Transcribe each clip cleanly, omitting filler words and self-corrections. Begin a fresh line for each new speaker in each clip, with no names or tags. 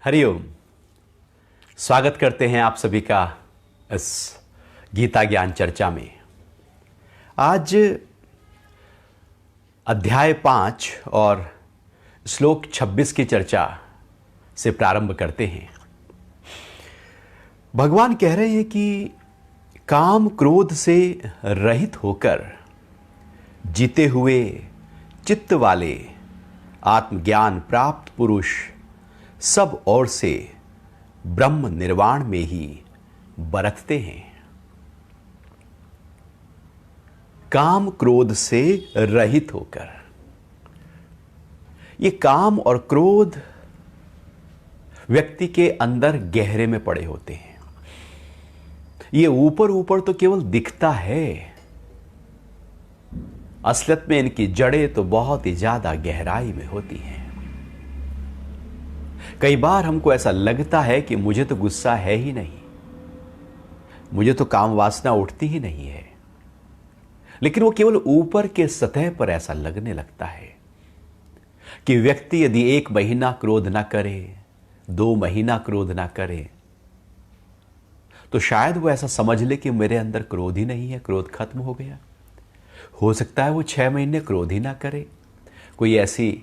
हरिओम। स्वागत करते हैं आप सभी का इस गीता ज्ञान चर्चा में। आज अध्याय 5 और श्लोक 26 की चर्चा से प्रारंभ करते हैं। भगवान कह रहे हैं कि काम क्रोध से रहित होकर जीते हुए चित्त वाले आत्मज्ञान प्राप्त पुरुष सब ओर से ब्रह्म निर्वाण में ही बरतते हैं। काम क्रोध से रहित होकर, ये काम और क्रोध व्यक्ति के अंदर गहरे में पड़े होते हैं। ये ऊपर ऊपर तो केवल दिखता है, असलियत में इनकी जड़ें तो बहुत ही ज्यादा गहराई में होती हैं। कई बार हमको ऐसा लगता है कि मुझे तो गुस्सा है ही नहीं, मुझे तो काम वासना उठती ही नहीं है, लेकिन वो केवल ऊपर के सतह पर ऐसा लगने लगता है कि व्यक्ति यदि 1 महीना क्रोध ना करे, 2 महीना क्रोध ना करे, तो शायद वो ऐसा समझ ले कि मेरे अंदर क्रोध ही नहीं है, क्रोध खत्म हो गया। हो सकता है वो 6 महीने क्रोध ही ना करे, कोई ऐसी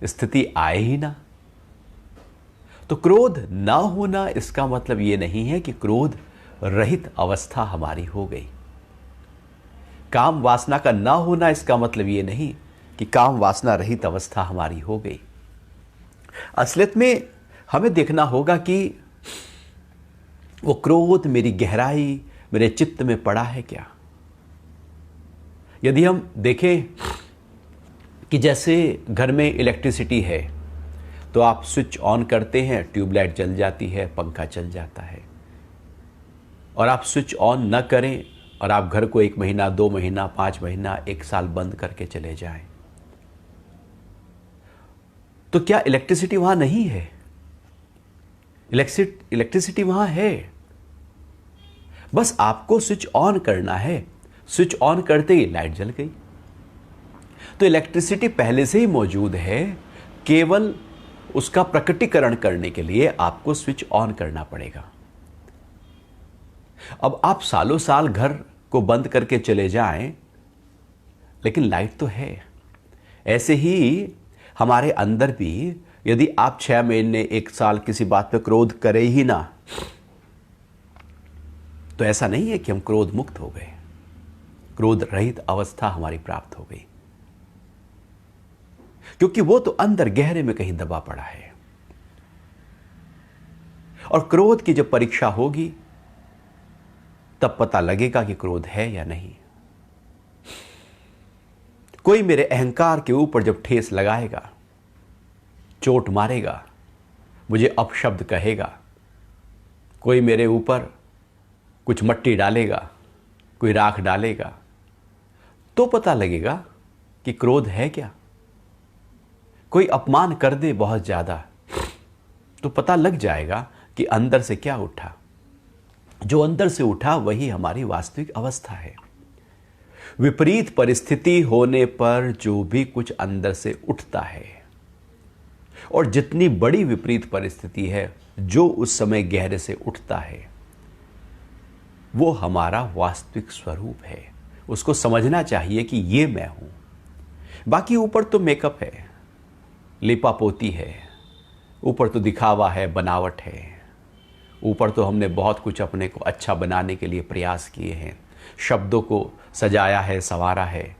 स्थिति आए ही ना। तो क्रोध ना होना इसका मतलब यह नहीं है कि क्रोध रहित अवस्था हमारी हो गई। काम वासना का ना होना इसका मतलब यह नहीं कि काम वासना रहित अवस्था हमारी हो गई। असलियत में हमें देखना होगा कि वो क्रोध मेरी गहराई, मेरे चित्त में पड़ा है क्या। यदि हम देखें कि जैसे घर में इलेक्ट्रिसिटी है तो आप स्विच ऑन करते हैं, ट्यूबलाइट जल जाती है, पंखा चल जाता है। और आप स्विच ऑन न करें और आप घर को 1 महीना, 2 महीना, 5 महीना, 1 साल बंद करके चले जाएं, तो क्या इलेक्ट्रिसिटी वहां नहीं है? इलेक्ट्रिसिटी वहां है, बस आपको स्विच ऑन करना है। स्विच ऑन करते ही लाइट जल गई। तो इलेक्ट्रिसिटी पहले से ही मौजूद है, केवल उसका प्रकटीकरण करने के लिए आपको स्विच ऑन करना पड़ेगा। अब आप सालों साल घर को बंद करके चले जाएं, लेकिन लाइट तो है। ऐसे ही हमारे अंदर भी यदि आप 6 महीने, 1 साल किसी बात पे क्रोध करे ही ना, तो ऐसा नहीं है कि हम क्रोध मुक्त हो गए, क्रोध रहित अवस्था हमारी प्राप्त हो गई, क्योंकि वो तो अंदर गहरे में कहीं दबा पड़ा है। और क्रोध की जब परीक्षा होगी तब पता लगेगा कि क्रोध है या नहीं। कोई मेरे अहंकार के ऊपर जब ठेस लगाएगा, चोट मारेगा, मुझे अपशब्द कहेगा, कोई मेरे ऊपर कुछ मट्टी डालेगा, कोई राख डालेगा, तो पता लगेगा कि क्रोध है क्या। कोई अपमान कर दे बहुत ज्यादा, तो पता लग जाएगा कि अंदर से क्या उठा। जो अंदर से उठा वही हमारी वास्तविक अवस्था है। विपरीत परिस्थिति होने पर जो भी कुछ अंदर से उठता है, और जितनी बड़ी विपरीत परिस्थिति है जो उस समय गहरे से उठता है, वो हमारा वास्तविक स्वरूप है। उसको समझना चाहिए कि ये मैं हूं। बाकी ऊपर तो मेकअप है, लिपापोती है, ऊपर तो दिखावा है, बनावट है, ऊपर तो हमने बहुत कुछ अपने को अच्छा बनाने के लिए प्रयास किए हैं, शब्दों को सजाया है, संवारा है,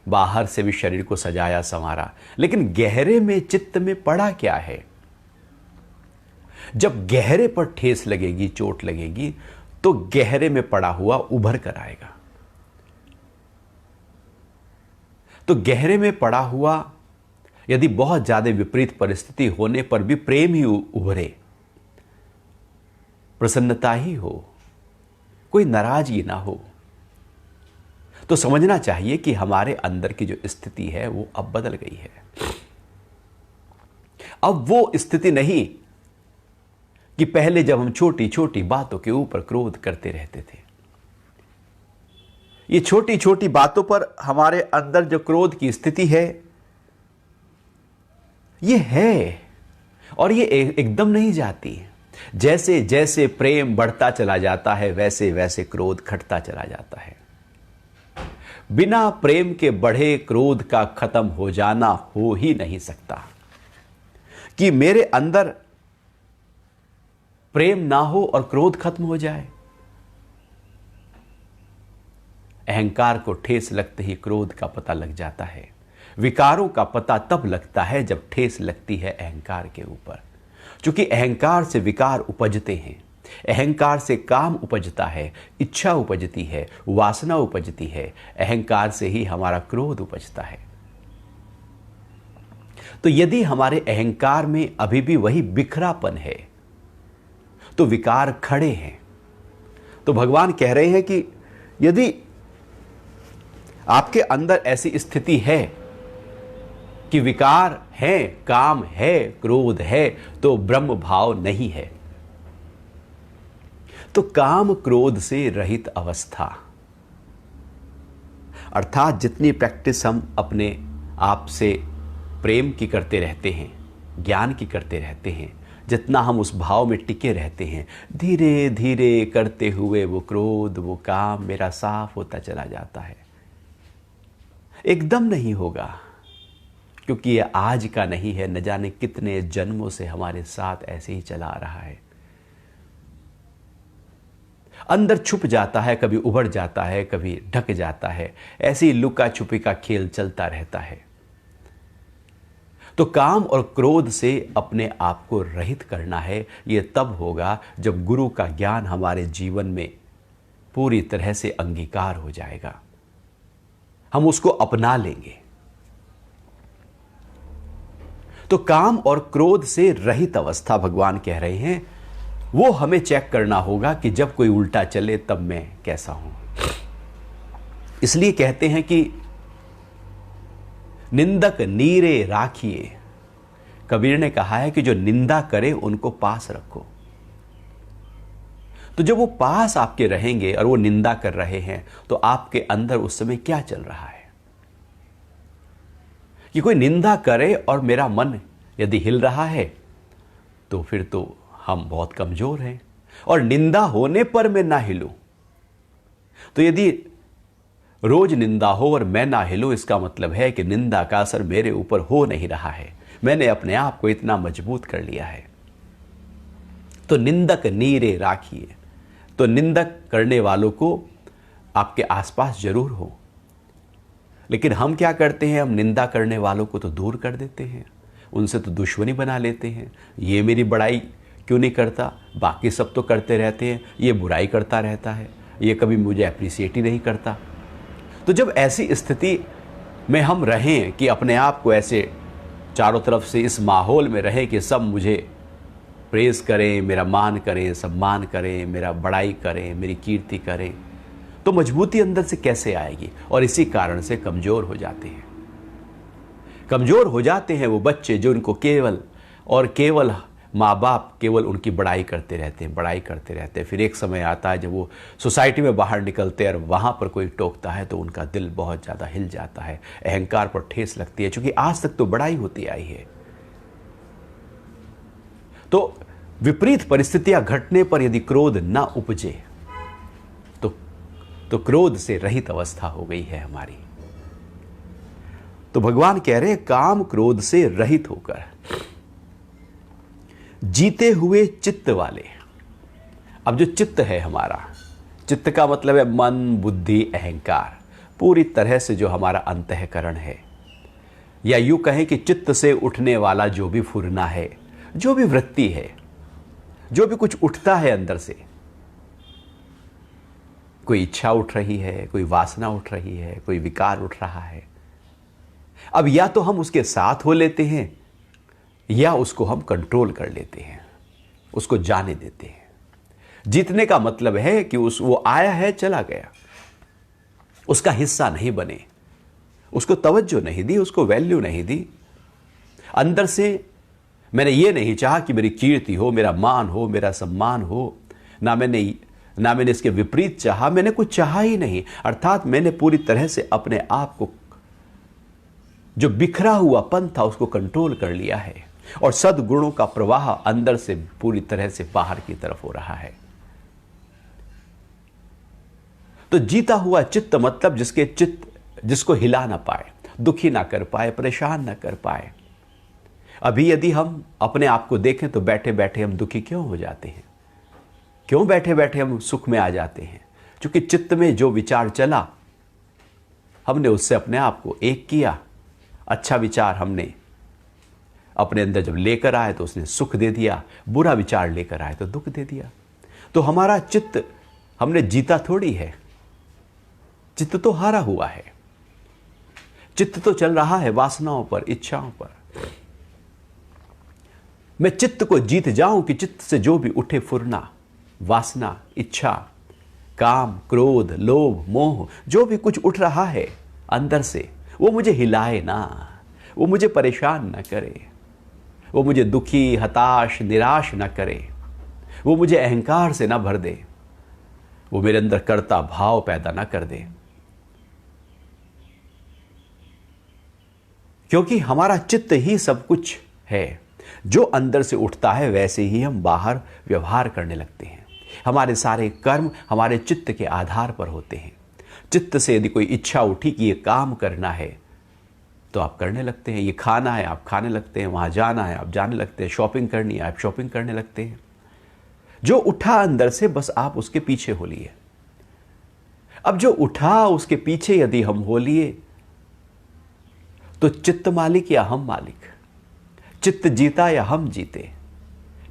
बाहर से भी शरीर को सजाया संवारा, लेकिन गहरे में चित्त में पड़ा क्या है। जब गहरे पर ठेस लगेगी, चोट लगेगी, तो गहरे में पड़ा हुआ उभर कर आएगा। तो गहरे में पड़ा हुआ यदि बहुत ज्यादा विपरीत परिस्थिति होने पर भी प्रेम ही उभरे, प्रसन्नता ही हो, कोई नाराजगी ना हो, तो समझना चाहिए कि हमारे अंदर की जो स्थिति है वो अब बदल गई है। अब वो स्थिति नहीं कि पहले जब हम छोटी छोटी बातों के ऊपर क्रोध करते रहते थे। ये छोटी छोटी बातों पर हमारे अंदर जो क्रोध की स्थिति है, ये है, और ये एकदम नहीं जाती। जैसे जैसे प्रेम बढ़ता चला जाता है वैसे वैसे क्रोध घटता चला जाता है। बिना प्रेम के बढ़े क्रोध का खत्म हो जाना हो ही नहीं सकता। कि मेरे अंदर प्रेम ना हो और क्रोध खत्म हो जाए। अहंकार को ठेस लगते ही क्रोध का पता लग जाता है। विकारों का पता तब लगता है जब ठेस लगती है अहंकार के ऊपर। क्योंकि अहंकार से विकार उपजते हैं, अहंकार से काम उपजता है, इच्छा उपजती है, वासना उपजती है, अहंकार से ही हमारा क्रोध उपजता है। तो यदि हमारे अहंकार में अभी भी वही बिखरापन है तो विकार खड़े हैं। तो भगवान कह रहे हैं कि यदि आपके अंदर ऐसी स्थिति है कि विकार है, काम है, क्रोध है, तो ब्रह्म भाव नहीं है। तो काम क्रोध से रहित अवस्था, अर्थात जितनी प्रैक्टिस हम अपने आप से प्रेम की करते रहते हैं, ज्ञान की करते रहते हैं, जितना हम उस भाव में टिके रहते हैं, धीरे धीरे करते हुए वो क्रोध, वो काम मेरा साफ होता चला जाता है। एकदम नहीं होगा, क्योंकि ये आज का नहीं है, न जाने कितने जन्मों से हमारे साथ ऐसे ही चला आ रहा है। अंदर छुप जाता है, कभी उभर जाता है, कभी ढक जाता है। ऐसी लुका छुपी का खेल चलता रहता है। तो काम और क्रोध से अपने आप को रहित करना है। यह तब होगा जब गुरु का ज्ञान हमारे जीवन में पूरी तरह से अंगीकार हो जाएगा, हम उसको अपना लेंगे। तो काम और क्रोध से रहित अवस्था भगवान कह रहे हैं, वो हमें चेक करना होगा कि जब कोई उल्टा चले तब मैं कैसा हूं। इसलिए कहते हैं कि निंदक नीरे राखिए। कबीर ने कहा है कि जो निंदा करे उनको पास रखो। तो जब वो पास आपके रहेंगे और वो निंदा कर रहे हैं तो आपके अंदर उस समय क्या चल रहा है? कि कोई निंदा करे और मेरा मन यदि हिल रहा है तो फिर तो हम बहुत कमजोर हैं। और निंदा होने पर मैं ना हिलूं, तो यदि रोज निंदा हो और मैं ना हिलूं, इसका मतलब है कि निंदा का असर मेरे ऊपर हो नहीं रहा है। मैंने अपने आप को इतना मजबूत कर लिया है। तो निंदक नीरे राखिए। तो निंदक करने वालों को आपके आसपास जरूर हो, लेकिन हम क्या करते हैं? हम निंदा करने वालों को तो दूर कर देते हैं, उनसे तो दुश्मनी बना लेते हैं। ये मेरी बड़ाई क्यों नहीं करता, बाकी सब तो करते रहते हैं, ये बुराई करता रहता है, ये कभी मुझे अप्रिशिएट ही नहीं करता। तो जब ऐसी स्थिति में हम रहें कि अपने आप को ऐसे चारों तरफ से इस माहौल में रहें कि सब मुझे प्रेज करें, मेरा मान करें, सम्मान करें, मेरा बड़ाई करें, मेरी कीर्ति करें, तो मजबूती अंदर से कैसे आएगी? और इसी कारण से कमजोर हो जाते हैं। कमजोर हो जाते हैं वो बच्चे जो उनको केवल और केवल माँ बाप केवल उनकी बड़ाई करते रहते हैं, बड़ाई करते रहते हैं। फिर एक समय आता है जब वो सोसाइटी में बाहर निकलते हैं और वहाँ पर कोई टोकता है तो उनका दिल बहुत ज़्यादा हिल जाता है, अहंकार पर ठेस लगती है, क्योंकि आज तक तो बड़ाई होती आई है। तो विपरीत परिस्थितियां घटने पर यदि क्रोध ना उपजे तो क्रोध से रहित अवस्था हो गई है हमारी। तो भगवान कह रहे हैं काम क्रोध से रहित होकर जीते हुए चित्त वाले। अब जो चित्त है हमारा, चित्त का मतलब है मन, बुद्धि, अहंकार, पूरी तरह से जो हमारा अंतःकरण है, या यूं कहें कि चित्त से उठने वाला जो भी फुरना है, जो भी वृत्ति है, जो भी कुछ उठता है अंदर से, कोई इच्छा उठ रही है, कोई वासना उठ रही है, कोई विकार उठ रहा है। अब या तो हम उसके साथ हो लेते हैं या उसको हम कंट्रोल कर लेते हैं, उसको जाने देते हैं। जीतने का मतलब है कि वो आया है, चला गया, उसका हिस्सा नहीं बने, उसको तवज्जो नहीं दी, उसको वैल्यू नहीं दी। अंदर से मैंने ये नहीं चाहा कि मेरी कीर्ति हो, मेरा मान हो, मेरा सम्मान हो, ना मैंने इसके विपरीत चाहा, मैंने कुछ चाहा ही नहीं। अर्थात मैंने पूरी तरह से अपने आप को, जो बिखरा हुआ पन था, उसको कंट्रोल कर लिया है। और सद्गुणों का प्रवाह अंदर से पूरी तरह से बाहर की तरफ हो रहा है। तो जीता हुआ चित्त मतलब जिसको हिला ना पाए, दुखी ना कर पाए, परेशान ना कर पाए। अभी यदि हम अपने आप को देखें तो बैठे बैठे हम दुखी क्यों हो जाते हैं? क्यों बैठे बैठे हम सुख में आ जाते हैं? क्योंकि चित्त में जो विचार चला, हमने उससे अपने आप को एक किया। अच्छा विचार हमने अपने अंदर जब लेकर आए तो उसने सुख दे दिया, बुरा विचार लेकर आए तो दुख दे दिया। तो हमारा चित्त हमने जीता थोड़ी है, चित्त तो हारा हुआ है। चित्त तो चल रहा है वासनाओं पर, इच्छाओं पर। मैं चित्त को जीत जाऊं कि चित्त से जो भी उठे फुरना, वासना, इच्छा, काम, क्रोध, लोभ, मोह, जो भी कुछ उठ रहा है अंदर से, वो मुझे हिलाए ना, वो मुझे परेशान ना करे, वो मुझे दुखी, हताश, निराश ना करे, वो मुझे अहंकार से ना भर दे, वो मेरे अंदर कर्ता भाव पैदा ना कर दे। क्योंकि हमारा चित्त ही सब कुछ है। जो अंदर से उठता है वैसे ही हम बाहर व्यवहार करने लगते हैं। हमारे सारे कर्म हमारे चित्त के आधार पर होते हैं। चित्त से यदि कोई इच्छा उठी कि ये काम करना है तो आप करने लगते हैं, ये खाना है आप खाने लगते हैं, वहां जाना है आप जाने लगते हैं, शॉपिंग करनी है आप शॉपिंग करने लगते हैं। जो उठा अंदर से बस आप उसके पीछे हो लिए। अब जो उठा उसके पीछे यदि हम हो लिए तो चित्त मालिक या हम मालिक? चित्त जीता या हम जीते?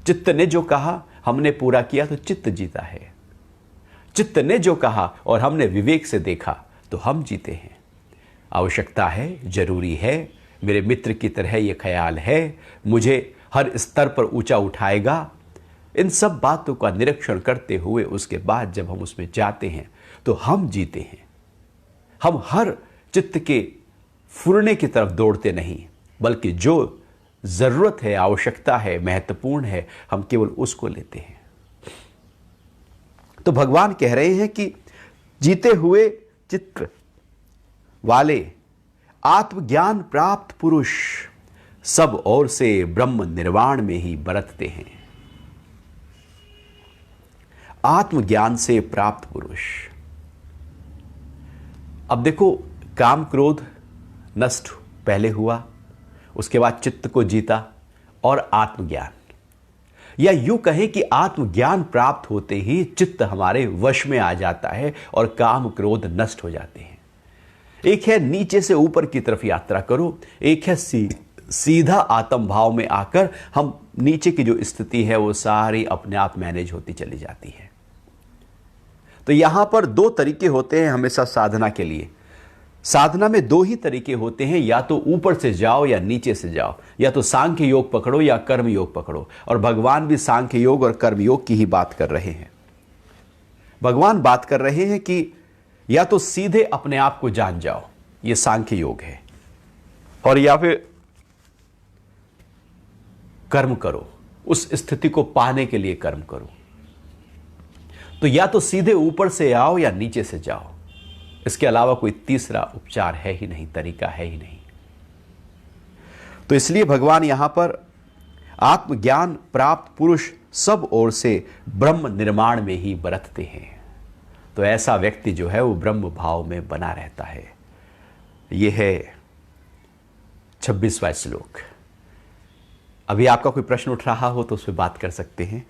चित्त ने जो कहा हमने पूरा किया तो चित्त जीता है। चित्त ने जो कहा और हमने विवेक से देखा तो हम जीते हैं। आवश्यकता है, जरूरी है, मेरे मित्र की तरह यह ख्याल है, मुझे हर स्तर पर ऊंचा उठाएगा। इन सब बातों का निरीक्षण करते हुए उसके बाद जब हम उसमें जाते हैं तो हम जीते हैं। हम हर चित्त के फुरने की तरफ दौड़ते नहीं, बल्कि जो जरूरत है, आवश्यकता है, महत्वपूर्ण है, हम केवल उसको लेते हैं। तो भगवान कह रहे हैं कि जीते हुए चित्त वाले आत्मज्ञान प्राप्त पुरुष सब ओर से ब्रह्म निर्वाण में ही बरतते हैं। आत्मज्ञान से प्राप्त पुरुष। अब देखो, काम क्रोध नष्ट पहले हुआ, उसके बाद चित्त को जीता और आत्मज्ञान, या यूं कहें कि आत्मज्ञान प्राप्त होते ही चित्त हमारे वश में आ जाता है और काम क्रोध नष्ट हो जाते हैं। एक है नीचे से ऊपर की तरफ यात्रा करो, एक है सीधा आत्म भाव में आकर हम नीचे की जो स्थिति है वो सारी अपने आप मैनेज होती चली जाती है। तो यहां पर दो तरीके होते हैं हमेशा साधना के लिए। साधना में दो ही तरीके होते हैं, या तो ऊपर से जाओ या नीचे से जाओ, या तो सांख्य योग पकड़ो या कर्म योग पकड़ो। और भगवान भी सांख्य योग और कर्म योग की ही बात कर रहे हैं। भगवान बात कर रहे हैं कि या तो सीधे अपने आप को जान जाओ, यह सांख्य योग है, और या फिर कर्म करो, उस स्थिति को पाने के लिए कर्म करो। तो या तो सीधे ऊपर से आओ या नीचे से जाओ, इसके अलावा कोई तीसरा उपचार है ही नहीं, तरीका है ही नहीं। तो इसलिए भगवान यहां पर आत्मज्ञान प्राप्त पुरुष सब ओर से ब्रह्म निर्माण में ही बरतते हैं। तो ऐसा व्यक्ति जो है वो ब्रह्म भाव में बना रहता है। यह है 26वां श्लोक। अभी आपका कोई प्रश्न उठ रहा हो तो उस पर बात कर सकते हैं।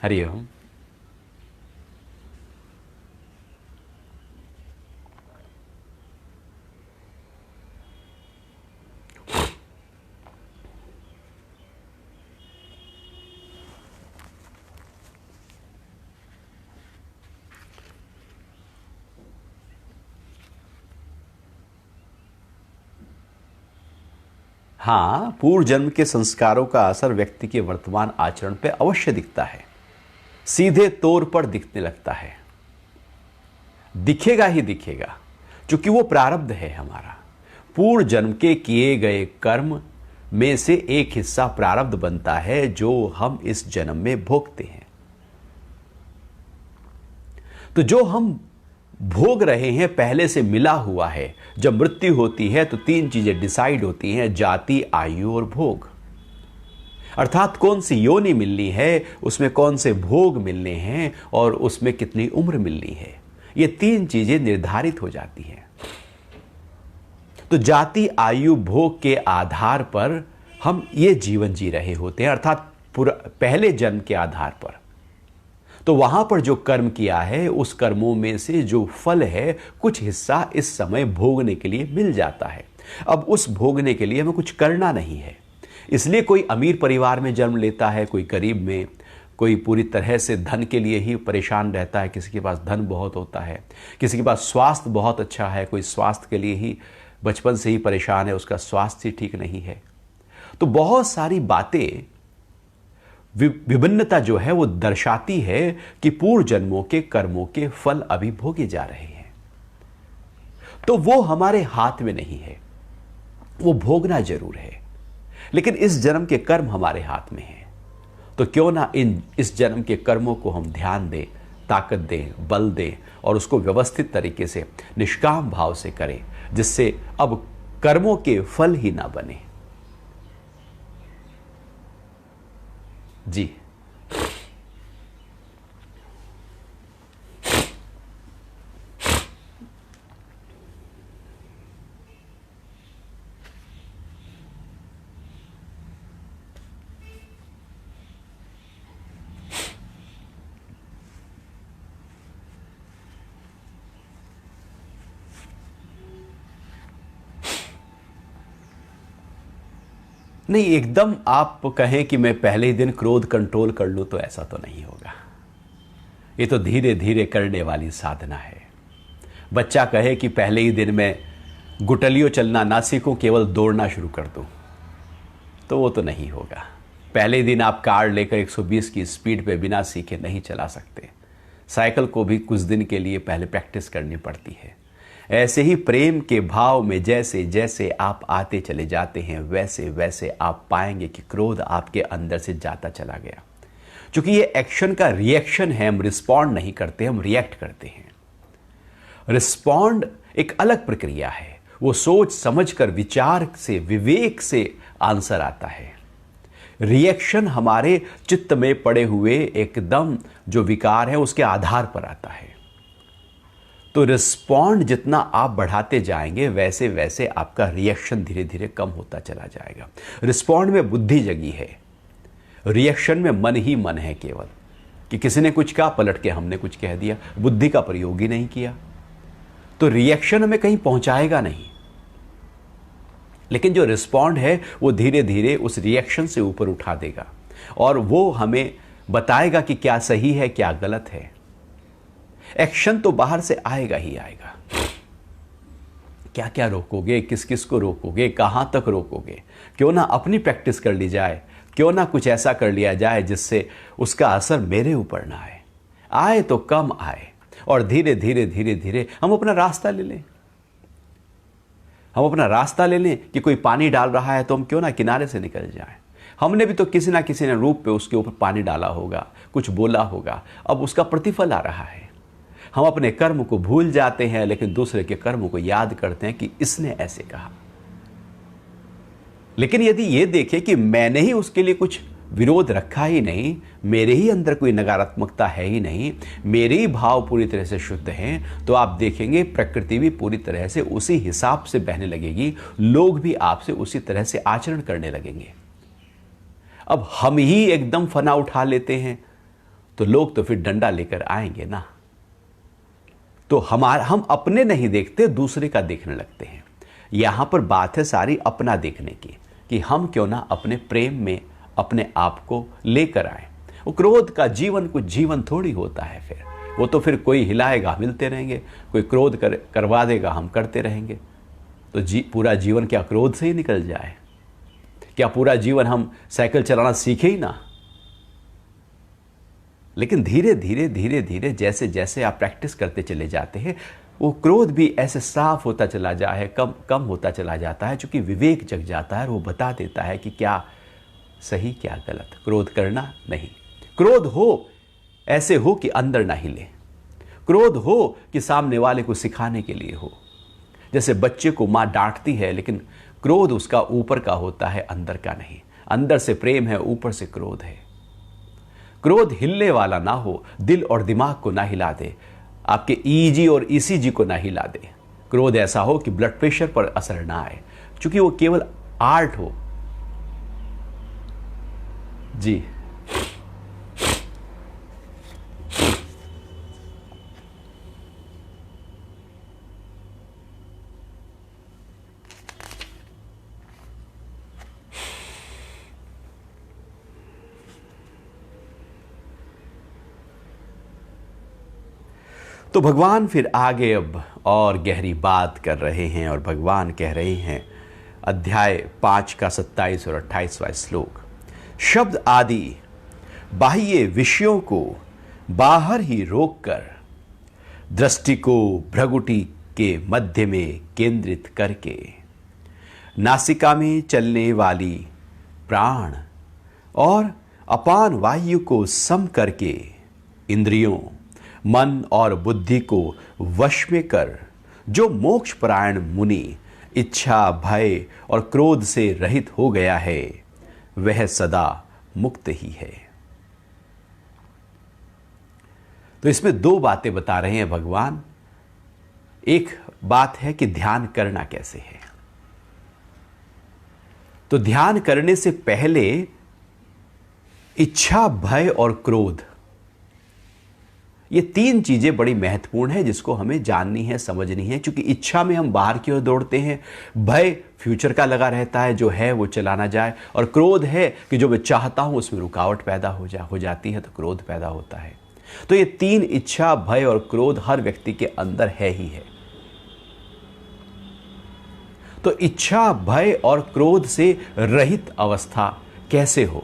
हरिओम। हाँ, पूर्व जन्म के संस्कारों का असर व्यक्ति के वर्तमान आचरण पर अवश्य दिखता है, सीधे तौर पर दिखने लगता है। दिखेगा ही दिखेगा, क्योंकि वो प्रारब्ध है हमारा। पूर्व जन्म के किए गए कर्म में से एक हिस्सा प्रारब्ध बनता है जो हम इस जन्म में भोगते हैं। तो जो हम भोग रहे हैं पहले से मिला हुआ है। जब मृत्यु होती है तो 3 चीजें डिसाइड होती हैं, जाति, आयु और भोग। अर्थात कौन सी योनि मिलनी है, उसमें कौन से भोग मिलने हैं और उसमें कितनी उम्र मिलनी है, ये 3 चीजें निर्धारित हो जाती हैं। तो जाति, आयु, भोग के आधार पर हम ये जीवन जी रहे होते हैं, अर्थात पहले जन्म के आधार पर। तो वहां पर जो कर्म किया है उस कर्मों में से जो फल है कुछ हिस्सा इस समय भोगने के लिए मिल जाता है। अब उस भोगने के लिए हमें कुछ करना नहीं है। इसलिए कोई अमीर परिवार में जन्म लेता है, कोई गरीब में, कोई पूरी तरह से धन के लिए ही परेशान रहता है, किसी के पास धन बहुत होता है, किसी के पास स्वास्थ्य बहुत अच्छा है, कोई स्वास्थ्य के लिए ही बचपन से ही परेशान है, उसका स्वास्थ्य ठीक नहीं है। तो बहुत सारी बातें, विभिन्नता जो है वो दर्शाती है कि पूर्व जन्मों के कर्मों के फल अभी भोगे जा रहे हैं। तो वो हमारे हाथ में नहीं है, वो भोगना जरूर है, लेकिन इस जन्म के कर्म हमारे हाथ में हैं। तो क्यों ना इस जन्म के कर्मों को हम ध्यान दें, ताकत दें, बल दें और उसको व्यवस्थित तरीके से निष्काम भाव से करें, जिससे अब कर्मों के फल ही ना बने। जी, नहीं, एकदम आप कहें कि मैं पहले ही दिन क्रोध कंट्रोल कर लूं तो ऐसा तो नहीं होगा। ये तो धीरे धीरे करने वाली साधना है। बच्चा कहे कि पहले ही दिन में गुटलियों चलना ना सीखूं, केवल दौड़ना शुरू कर दूं, तो वो तो नहीं होगा। पहले ही दिन आप कार लेकर 120 की स्पीड पे बिना सीखे नहीं चला सकते। साइकिल को भी कुछ दिन के लिए पहले प्रैक्टिस करनी पड़ती है। ऐसे ही प्रेम के भाव में जैसे जैसे आप आते चले जाते हैं, वैसे वैसे आप पाएंगे कि क्रोध आपके अंदर से जाता चला गया। क्योंकि ये एक्शन का रिएक्शन है, हम रिस्पॉन्ड नहीं करते, हम रिएक्ट करते हैं। रिस्पॉन्ड एक अलग प्रक्रिया है, वो सोच समझ कर, विचार से, विवेक से आंसर आता है। रिएक्शन हमारे चित्त में पड़े हुए एकदम जो विकार है उसके आधार पर आता है। तो रिस्पॉन्ड जितना आप बढ़ाते जाएंगे वैसे वैसे आपका रिएक्शन धीरे धीरे कम होता चला जाएगा। रिस्पॉन्ड में बुद्धि जगी है, रिएक्शन में मन ही मन है केवल, कि किसी ने कुछ कहा, पलट के हमने कुछ कह दिया, बुद्धि का प्रयोग ही नहीं किया। तो रिएक्शन हमें कहीं पहुंचाएगा नहीं, लेकिन जो रिस्पॉन्ड है वो धीरे धीरे उस रिएक्शन से ऊपर उठा देगा और वो हमें बताएगा कि क्या सही है, क्या गलत है। एक्शन तो बाहर से आएगा ही आएगा। क्या क्या रोकोगे, किस किस को रोकोगे, कहां तक रोकोगे? क्यों ना अपनी प्रैक्टिस कर ली जाए, क्यों ना कुछ ऐसा कर लिया जाए जिससे उसका असर मेरे ऊपर ना आए, आए तो कम आए, और धीरे धीरे धीरे धीरे हम अपना रास्ता ले लें। हम अपना रास्ता ले लें कि कोई पानी डाल रहा है तो हम क्यों ना किनारे से निकल जाएं। हमने भी तो किसी ना किसी ने रूप पे उसके ऊपर पानी डाला होगा, कुछ बोला होगा, अब उसका प्रतिफल आ रहा है। हम अपने कर्म को भूल जाते हैं, लेकिन दूसरे के कर्म को याद करते हैं कि इसने ऐसे कहा। लेकिन यदि ये देखें कि मैंने ही उसके लिए कुछ विरोध रखा ही नहीं, मेरे ही अंदर कोई नकारात्मकता है ही नहीं, मेरे ही भाव पूरी तरह से शुद्ध हैं, तो आप देखेंगे प्रकृति भी पूरी तरह से उसी हिसाब से बहने लगेगी, लोग भी आपसे उसी तरह से आचरण करने लगेंगे। अब हम ही एकदम फना उठा लेते हैं तो लोग तो फिर डंडा लेकर आएंगे ना। तो हम अपने नहीं देखते, दूसरे का देखने लगते हैं। यहां पर बात है सारी अपना देखने की, कि हम क्यों ना अपने प्रेम में अपने आप को लेकर आए। वो क्रोध का जीवन कुछ जीवन थोड़ी होता है, फिर वो तो फिर कोई हिलाएगा हम हिलते रहेंगे, कोई क्रोध करवा देगा हम करते रहेंगे। तो पूरा जीवन क्या क्रोध से ही निकल जाए? क्या पूरा जीवन हम साइकिल चलाना सीखे ही ना? लेकिन धीरे धीरे धीरे धीरे जैसे जैसे आप प्रैक्टिस करते चले जाते हैं, वो क्रोध भी ऐसे साफ होता चला जाए, कम कम होता चला जाता है, क्योंकि विवेक जग जाता है और वो बता देता है कि क्या सही क्या गलत। क्रोध करना नहीं, क्रोध हो ऐसे हो कि अंदर ना हिले, क्रोध हो कि सामने वाले को सिखाने के लिए हो। जैसे बच्चे को मां डांटती है, लेकिन क्रोध उसका ऊपर का होता है, अंदर का नहीं। अंदर से प्रेम है, ऊपर से क्रोध है। क्रोध हिलने वाला ना हो, दिल और दिमाग को ना हिला दे, आपके ईजी और ईसीजी को ना हिला दे। क्रोध ऐसा हो कि ब्लड प्रेशर पर असर ना आए, क्योंकि वो केवल आर्ट हो। जी, तो भगवान फिर आगे अब और गहरी बात कर रहे हैं, और भगवान कह रहे हैं, अध्याय 5 का 27 और 28वां श्लोक, शब्द आदि बाह्य विषयों को बाहर ही रोककर दृष्टि को भ्रगुटी के मध्य में केंद्रित करके नासिका में चलने वाली प्राण और अपान वायु को सम करके इंद्रियों, मन और बुद्धि को वश में कर जो मोक्ष परायण मुनि इच्छा, भय और क्रोध से रहित हो गया है, वह सदा मुक्त ही है। तो इसमें दो बातें बता रहे हैं भगवान। एक बात है कि ध्यान करना कैसे है। तो ध्यान करने से पहले इच्छा, भय और क्रोध, ये तीन चीजें बड़ी महत्वपूर्ण है, जिसको हमें जाननी है, समझनी है। क्योंकि इच्छा में हम बाहर की ओर दौड़ते हैं, भय फ्यूचर का लगा रहता है, जो है वो चला ना जाए, और क्रोध है कि जो मैं चाहता हूं उसमें रुकावट पैदा हो जाती है, तो क्रोध पैदा होता है। तो ये तीन, इच्छा, भय और क्रोध, हर व्यक्ति के अंदर है ही है। तो इच्छा, भय और क्रोध से रहित अवस्था कैसे हो,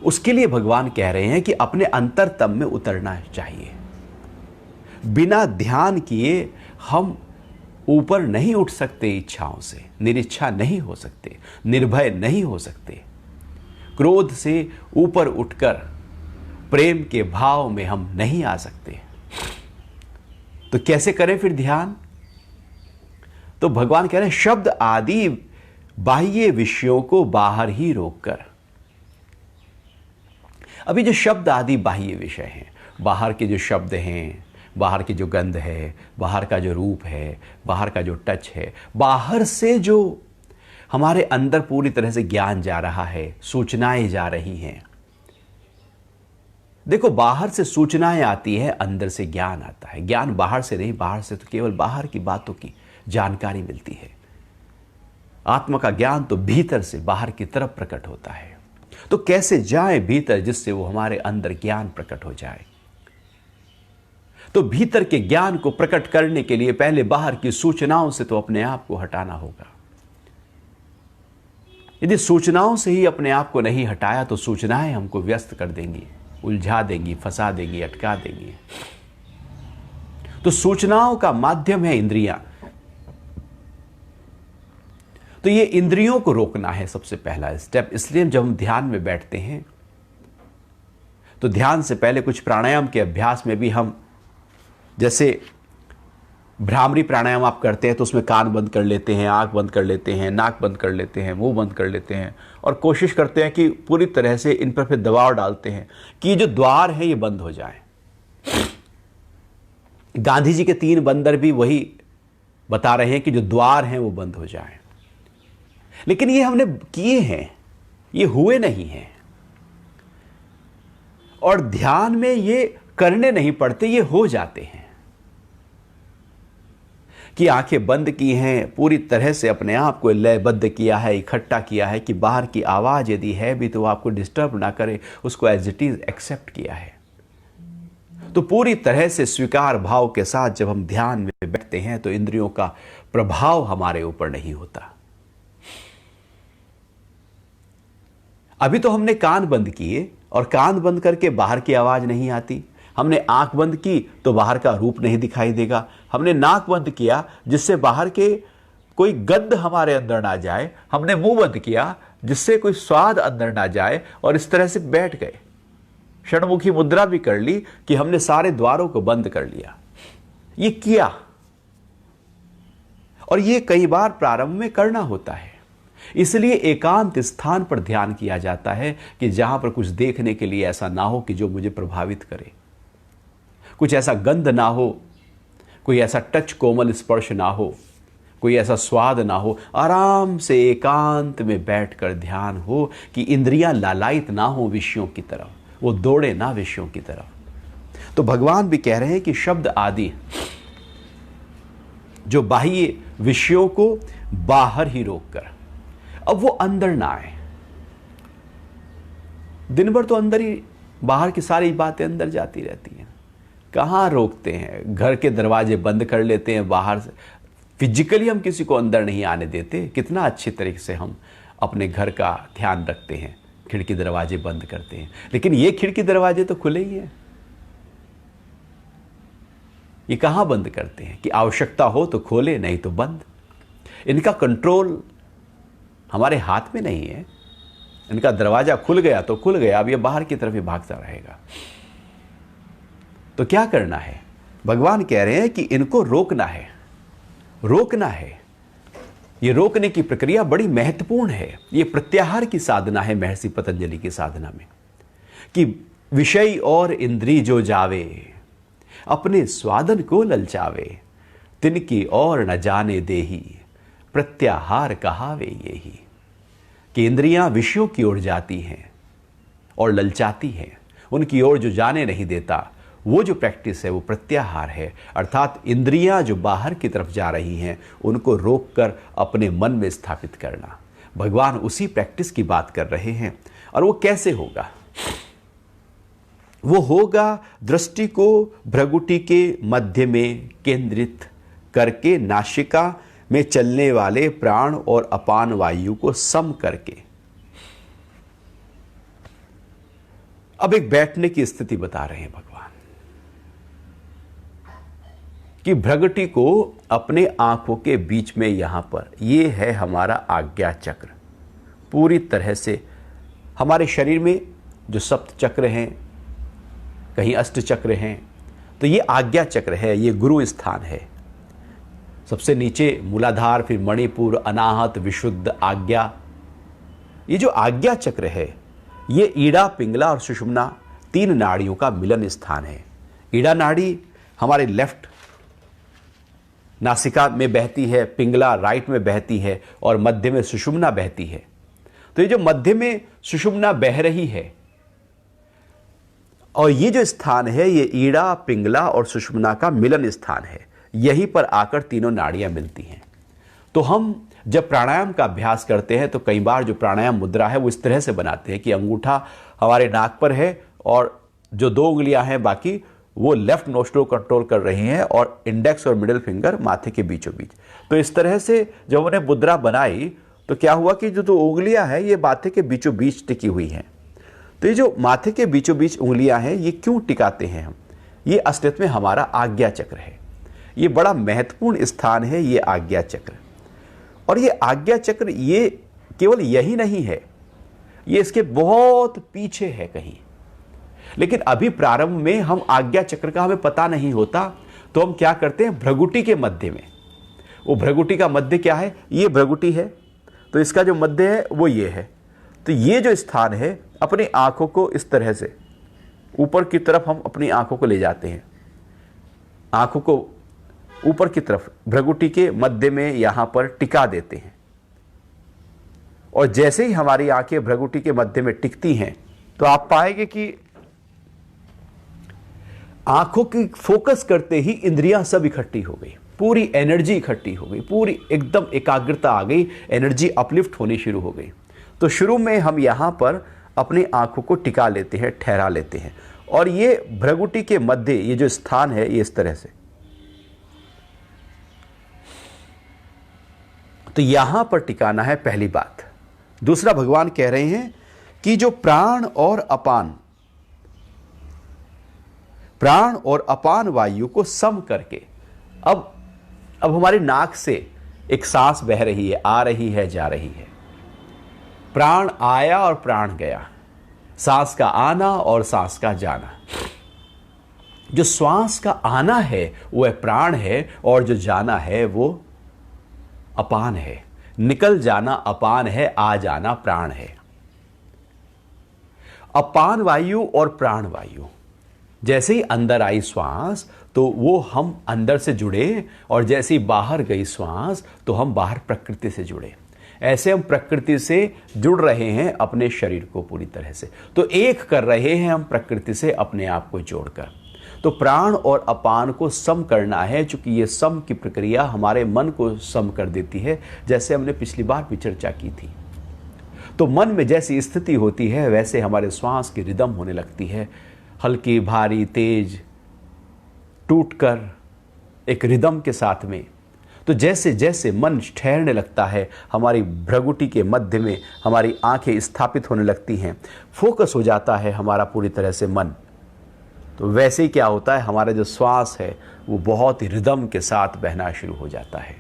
उसके लिए भगवान कह रहे हैं कि अपने अंतरतम में उतरना चाहिए। बिना ध्यान किए हम ऊपर नहीं उठ सकते इच्छाओं से, निरिच्छा नहीं हो सकते, निर्भय नहीं हो सकते। क्रोध से ऊपर उठकर प्रेम के भाव में हम नहीं आ सकते। तो कैसे करें फिर ध्यान? तो भगवान कह रहे हैं, शब्द आदि बाह्य विषयों को बाहर ही रोककर। अभी जो शब्द आदि बाह्य विषय हैं, बाहर के जो शब्द हैं, बाहर की जो गंध है, बाहर का जो रूप है, बाहर का जो टच है, बाहर से जो हमारे अंदर पूरी तरह से ज्ञान जा रहा है, सूचनाएं जा रही हैं। देखो, बाहर से सूचनाएं आती है, अंदर से ज्ञान आता है। ज्ञान बाहर से नहीं, बाहर से तो केवल बाहर की बातों की जानकारी मिलती है। आत्मा का ज्ञान तो भीतर से बाहर की तरफ प्रकट होता है। तो कैसे जाए भीतर, जिससे वो हमारे अंदर ज्ञान प्रकट हो जाए? तो भीतर के ज्ञान को प्रकट करने के लिए पहले बाहर की सूचनाओं से तो अपने आप को हटाना होगा। यदि सूचनाओं से ही अपने आप को नहीं हटाया, तो सूचनाएं हमको व्यस्त कर देंगी, उलझा देंगी, फंसा देंगी, अटका देंगी। तो सूचनाओं का माध्यम है इंद्रियां। तो ये इंद्रियों को रोकना है सबसे पहला स्टेप। इसलिए जब हम ध्यान में बैठते हैं, तो ध्यान से पहले कुछ प्राणायाम के अभ्यास में भी हम, जैसे भ्रामरी प्राणायाम आप करते हैं, तो उसमें कान बंद कर लेते हैं, आंख बंद कर लेते हैं, नाक बंद कर लेते हैं, मुंह बंद कर लेते हैं, और कोशिश करते हैं कि पूरी तरह से इन पर फिर दबाव डालते हैं कि ये जो द्वार है ये बंद हो जाए। गांधी जी के 3 बंदर भी वही बता रहे हैं कि जो द्वार हैं वो बंद हो जाए। लेकिन ये हमने किए हैं, ये हुए नहीं हैं। और ध्यान में ये करने नहीं पड़ते, ये हो जाते हैं। कि आंखें बंद की हैं, पूरी तरह से अपने आप को लयबद्ध किया है, इकट्ठा किया है, कि बाहर की आवाज यदि है भी तो आपको डिस्टर्ब ना करे, उसको एज इट इज एक्सेप्ट किया है। तो पूरी तरह से स्वीकार भाव के साथ जब हम ध्यान में बैठते हैं, तो इंद्रियों का प्रभाव हमारे ऊपर नहीं होता। अभी तो हमने कान बंद किए, और कान बंद करके बाहर की आवाज नहीं आती। हमने आंख बंद की तो बाहर का रूप नहीं दिखाई देगा। हमने नाक बंद किया जिससे बाहर के कोई गंध हमारे अंदर ना जाए। हमने मुंह बंद किया जिससे कोई स्वाद अंदर ना जाए, और इस तरह से बैठ गए। षणमुखी मुद्रा भी कर ली कि हमने सारे द्वारों को बंद कर लिया। ये किया, और ये कई बार प्रारंभ में करना होता है। इसलिए एकांत स्थान पर ध्यान किया जाता है कि जहां पर कुछ देखने के लिए ऐसा ना हो कि जो मुझे प्रभावित करे, कुछ ऐसा गंध ना हो, कोई ऐसा टच कोमल स्पर्श ना हो, कोई ऐसा स्वाद ना हो। आराम से एकांत में बैठकर ध्यान हो कि इंद्रियां लालायित ना हो विषयों की तरफ, वो दौड़े ना विषयों की तरफ। तो भगवान भी कह रहे हैं कि शब्द आदि जो बाह्य विषयों को बाहर ही रोककर, अब वो अंदर ना आए। दिन भर तो अंदर ही, बाहर की सारी बातें अंदर जाती रहती हैं, कहां रोकते हैं। घर के दरवाजे बंद कर लेते हैं, बाहर से फिजिकली हम किसी को अंदर नहीं आने देते। कितना अच्छे तरीके से हम अपने घर का ध्यान रखते हैं, खिड़की दरवाजे बंद करते हैं, लेकिन ये खिड़की दरवाजे तो खुले ही हैं। ये कहां बंद करते हैं कि आवश्यकता हो तो खोले, नहीं तो बंद। इनका कंट्रोल हमारे हाथ में नहीं है। इनका दरवाजा खुल गया तो खुल गया, अब ये बाहर की तरफ ही भागता रहेगा। तो क्या करना है? भगवान कह रहे हैं कि इनको रोकना है, रोकना है। ये रोकने की प्रक्रिया बड़ी महत्वपूर्ण है। ये प्रत्याहार की साधना है महर्षि पतंजलि की साधना में, कि विषय और इंद्री जो जावे, अपने स्वादन को ललचावे, तिनकी और न जाने देही, प्रत्याहार कहावे यही। कि इंद्रियां विषयों की ओर जाती हैं और ललचाती हैं, उनकी ओर जो जाने नहीं देता, वो जो प्रैक्टिस है वो प्रत्याहार है। अर्थात इंद्रियां जो बाहर की तरफ जा रही हैं उनको रोककर अपने मन में स्थापित करना। भगवान उसी प्रैक्टिस की बात कर रहे हैं। और वो कैसे होगा? वो होगा दृष्टि को भ्रगुटी के मध्य में केंद्रित करके, नासिका में चलने वाले प्राण और अपान वायु को सम करके। अब एक बैठने की स्थिति बता रहे हैं भगवान, कि भ्रगटी को अपने आंखों के बीच में, यहां पर ये है हमारा आज्ञा चक्र। पूरी तरह से हमारे शरीर में जो सप्त चक्र हैं, कहीं अष्ट चक्र हैं, तो ये आज्ञा चक्र है, ये गुरु स्थान है। सबसे नीचे मूलाधार, फिर मणिपुर, अनाहत, विशुद्ध, आज्ञा। ये जो आज्ञा चक्र है ये ईड़ा, पिंगला और सुषुम्ना तीन नाड़ियों का मिलन स्थान है। ईड़ा नाड़ी हमारे लेफ्ट नासिका में बहती है, पिंगला राइट में बहती है और मध्य में सुषुम्ना बहती है। तो ये जो मध्य में सुषुम्ना बह रही है और ये जो स्थान है ये ईड़ा, पिंगला और सुषुम्ना का मिलन स्थान है। यहीं पर आकर तीनों नाड़ियां मिलती हैं। तो हम जब प्राणायाम का अभ्यास करते हैं तो कई बार जो प्राणायाम मुद्रा है वो इस तरह से बनाते हैं कि अंगूठा हमारे नाक पर है और जो दो उंगलियां हैं बाकी वो लेफ्ट नोस्ट्रिल कंट्रोल कर रही हैं और इंडेक्स और मिडिल फिंगर माथे के बीचों बीच। तो इस तरह से जब उन्हें मुद्रा बनाई तो क्या हुआ कि जो दो उंगलियां हैं ये माथे के बीचों बीच टिकी हुई हैं। तो ये जो माथे के बीचों बीच उंगलियां हैं ये क्यों टिकाते हैं हम? ये असलियत में हमारा आज्ञा चक्र है। ये बड़ा महत्वपूर्ण स्थान है ये आज्ञा चक्र। और ये आज्ञा चक्र ये केवल यही नहीं है, ये इसके बहुत पीछे है कहीं। लेकिन अभी प्रारंभ में हम आज्ञा चक्र का हमें पता नहीं होता, तो हम क्या करते हैं, भ्रगुटी के मध्य में, वो भ्रगुटी का मध्य क्या है, ये भ्रगुटी है, तो इसका जो मध्य है वो ये है। तो ये जो स्थान है अपनी आंखों को इस तरह से ऊपर की तरफ हम अपनी आंखों को ले जाते हैं, आंखों को ऊपर की तरफ भ्रगुटी के मध्य में यहां पर टिका देते हैं। और जैसे ही हमारी आंखें भ्रगुटी के मध्य में टिकती हैं तो आप पाएंगे कि आंखों की फोकस करते ही इंद्रियां सब इकट्ठी हो गई, पूरी एनर्जी इकट्ठी हो गई, पूरी एकदम एकाग्रता आ गई, एनर्जी अपलिफ्ट होनी शुरू हो गई। तो शुरू में हम यहां पर अपनी आंखों को टिका लेते हैं, ठहरा लेते हैं, और ये भ्रगुटी के मध्य ये जो स्थान है ये इस तरह से। तो यहां पर टिकाना है, पहली बात। दूसरा, भगवान कह रहे हैं कि जो प्राण और अपान वायु को सम करके, अब हमारी नाक से एक सांस बह रही है, आ रही है, जा रही है, प्राण आया और प्राण गया, सांस का आना और सांस का जाना। जो श्वास का आना है वह प्राण है और जो जाना है वो अपान है। निकल जाना अपान है, आ जाना प्राण है। अपान वायु और प्राण वायु, जैसे ही अंदर आई श्वास तो वो हम अंदर से जुड़े, और जैसे ही बाहर गई श्वास तो हम बाहर प्रकृति से जुड़े। ऐसे हम प्रकृति से जुड़ रहे हैं अपने शरीर को पूरी तरह से, तो एक कर रहे हैं हम प्रकृति से अपने आप को जोड़कर। तो प्राण और अपान को सम करना है, चूंकि ये सम की प्रक्रिया हमारे मन को सम कर देती है, जैसे हमने पिछली बार भी चर्चा की थी। तो मन में जैसी स्थिति होती है वैसे हमारे श्वास की रिदम होने लगती है, हल्की, भारी, तेज, टूटकर एक रिदम के साथ में। तो जैसे जैसे मन ठहरने लगता है, हमारी भ्रगुटी के मध्य में हमारी आंखें स्थापित होने लगती हैं, फोकस हो जाता है हमारा पूरी तरह से मन, तो वैसे ही क्या होता है, हमारा जो श्वास है वो बहुत ही रिदम के साथ बहना शुरू हो जाता है।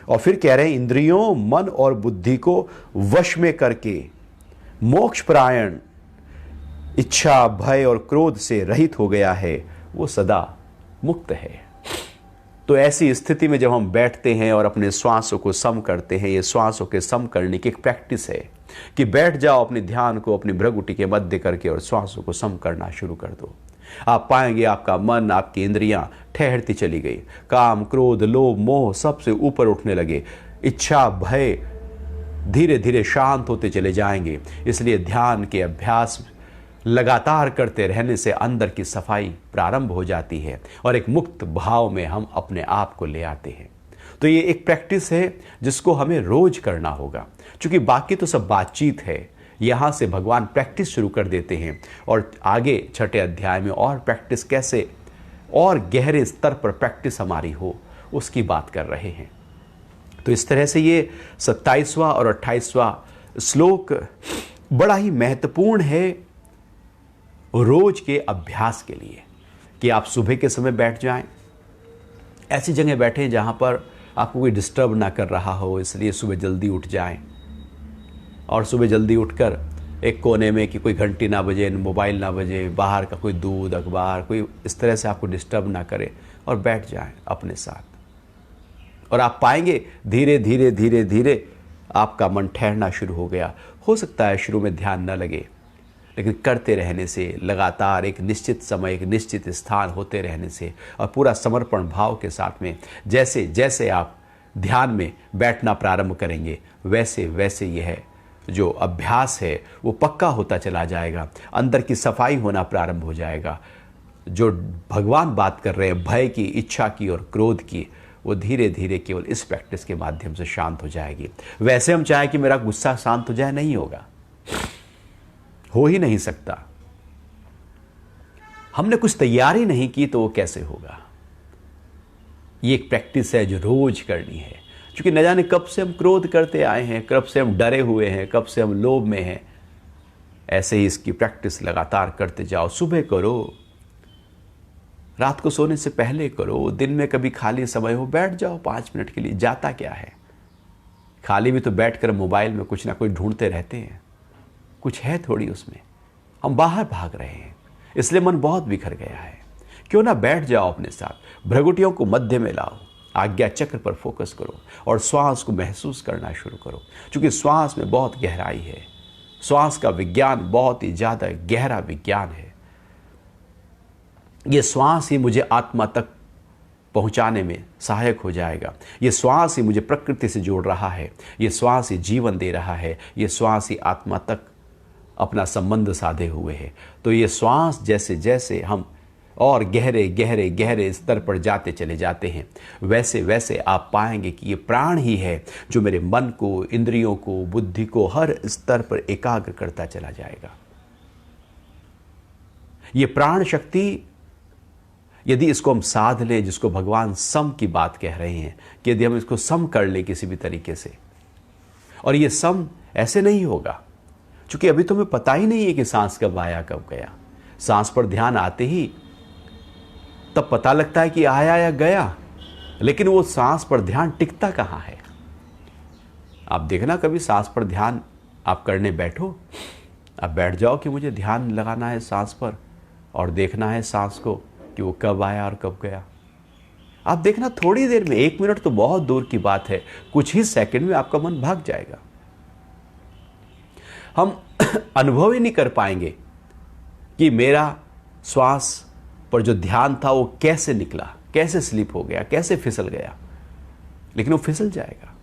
और फिर कह रहे हैं, इंद्रियों, मन और बुद्धि को वश में करके मोक्ष परायण, इच्छा, भय और क्रोध से रहित हो गया है, वो सदा मुक्त है। तो ऐसी स्थिति में जब हम बैठते हैं और अपने श्वासों को सम करते हैं, ये श्वासों के सम करने की एक प्रैक्टिस है कि बैठ जाओ, अपने ध्यान को अपनी भ्रगुटी के मध्य करके और श्वासों को सम करना शुरू कर दो। आप पाएंगे आपका मन, आपकी इंद्रियां ठहरती चली गई, काम, क्रोध, लोभ, मोह सबसे ऊपर उठने लगे, इच्छा, भय धीरे धीरे शांत होते चले जाएंगे। इसलिए ध्यान के अभ्यास लगातार करते रहने से अंदर की सफाई प्रारंभ हो जाती है और एक मुक्त भाव में हम अपने आप को ले आते हैं। तो ये एक प्रैक्टिस है जिसको हमें रोज करना होगा, क्योंकि बाकी तो सब बातचीत है। यहाँ से भगवान प्रैक्टिस शुरू कर देते हैं और आगे छठे अध्याय में और प्रैक्टिस कैसे और गहरे स्तर पर प्रैक्टिस हमारी हो उसकी बात कर रहे हैं। तो इस तरह से ये 27वां और 28वां श्लोक बड़ा ही महत्वपूर्ण है रोज के अभ्यास के लिए, कि आप सुबह के समय बैठ जाएं, ऐसी जगह बैठें जहां पर आपको कोई डिस्टर्ब ना कर रहा हो, इसलिए सुबह जल्दी उठ जाएं। और सुबह जल्दी उठकर एक कोने में कि कोई घंटी ना बजे, मोबाइल ना बजे, बाहर का कोई दूध, अखबार, कोई इस तरह से आपको डिस्टर्ब ना करे, और बैठ जाएं अपने साथ। और आप पाएंगे धीरे धीरे धीरे धीरे आपका मन ठहरना शुरू हो गया। हो सकता है शुरू में ध्यान न लगे, लेकिन करते रहने से, लगातार एक निश्चित समय, एक निश्चित स्थान होते रहने से और पूरा समर्पण भाव के साथ में जैसे जैसे आप ध्यान में बैठना प्रारंभ करेंगे, वैसे वैसे यह जो अभ्यास है वो पक्का होता चला जाएगा। अंदर की सफाई होना प्रारंभ हो जाएगा। जो भगवान बात कर रहे हैं भय की, इच्छा की और क्रोध की, वो धीरे धीरे केवल इस प्रैक्टिस के माध्यम से शांत हो जाएगी। वैसे हम चाहें कि मेरा गुस्सा शांत हो जाए, नहीं होगा, हो ही नहीं सकता। हमने कुछ तैयारी नहीं की तो वो कैसे होगा। ये एक प्रैक्टिस है जो रोज करनी है, क्योंकि न जाने कब से हम क्रोध करते आए हैं, कब से हम डरे हुए हैं, कब से हम लोभ में हैं। ऐसे ही इसकी प्रैक्टिस लगातार करते जाओ। सुबह करो, रात को सोने से पहले करो, दिन में कभी खाली समय हो बैठ जाओ 5 मिनट के लिए, जाता क्या है। खाली भी तो बैठकर मोबाइल में कुछ ना कुछ ढूंढते रहते हैं, कुछ है थोड़ी उसमें, हम बाहर भाग रहे हैं, इसलिए मन बहुत बिखर गया है। क्यों ना बैठ जाओ अपने साथ, भ्रगुटियों को मध्य में लाओ, आज्ञा चक्र पर फोकस करो और श्वास को महसूस करना शुरू करो, क्योंकि श्वास में बहुत गहराई है। श्वास का विज्ञान बहुत ही ज़्यादा गहरा विज्ञान है। ये श्वास ही मुझे आत्मा तक पहुंचाने में सहायक हो जाएगा। ये श्वास ही मुझे प्रकृति से जोड़ रहा है, ये श्वास ही जीवन दे रहा है, ये श्वास ही आत्मा तक अपना संबंध साधे हुए है। तो ये श्वास जैसे जैसे हम और गहरे गहरे गहरे स्तर पर जाते चले जाते हैं, वैसे वैसे आप पाएंगे कि ये प्राण ही है जो मेरे मन को, इंद्रियों को, बुद्धि को हर स्तर पर एकाग्र करता चला जाएगा। ये प्राण शक्ति यदि इसको हम साध लें, जिसको भगवान सम की बात कह रहे हैं, कि यदि हम इसको सम कर लें किसी भी तरीके से, और ये सम ऐसे नहीं होगा क्योंकि अभी तो हमें पता ही नहीं है कि सांस कब आया कब गया। सांस पर ध्यान आते ही तब पता लगता है कि आया या गया, लेकिन वो सांस पर ध्यान टिकता कहाँ है। आप देखना कभी सांस पर ध्यान आप करने बैठो अब बैठ जाओ कि मुझे ध्यान लगाना है सांस पर और देखना है सांस को कि वो कब आया और कब गया। आप देखना थोड़ी देर में, 1 मिनट तो बहुत दूर की बात है, कुछ ही सेकंड में आपका मन भाग जाएगा। हम अनुभव ही नहीं कर पाएंगे कि मेरा श्वास पर जो ध्यान था वो कैसे निकला, कैसे स्लिप हो गया, कैसे फिसल गया, लेकिन वो फिसल जाएगा।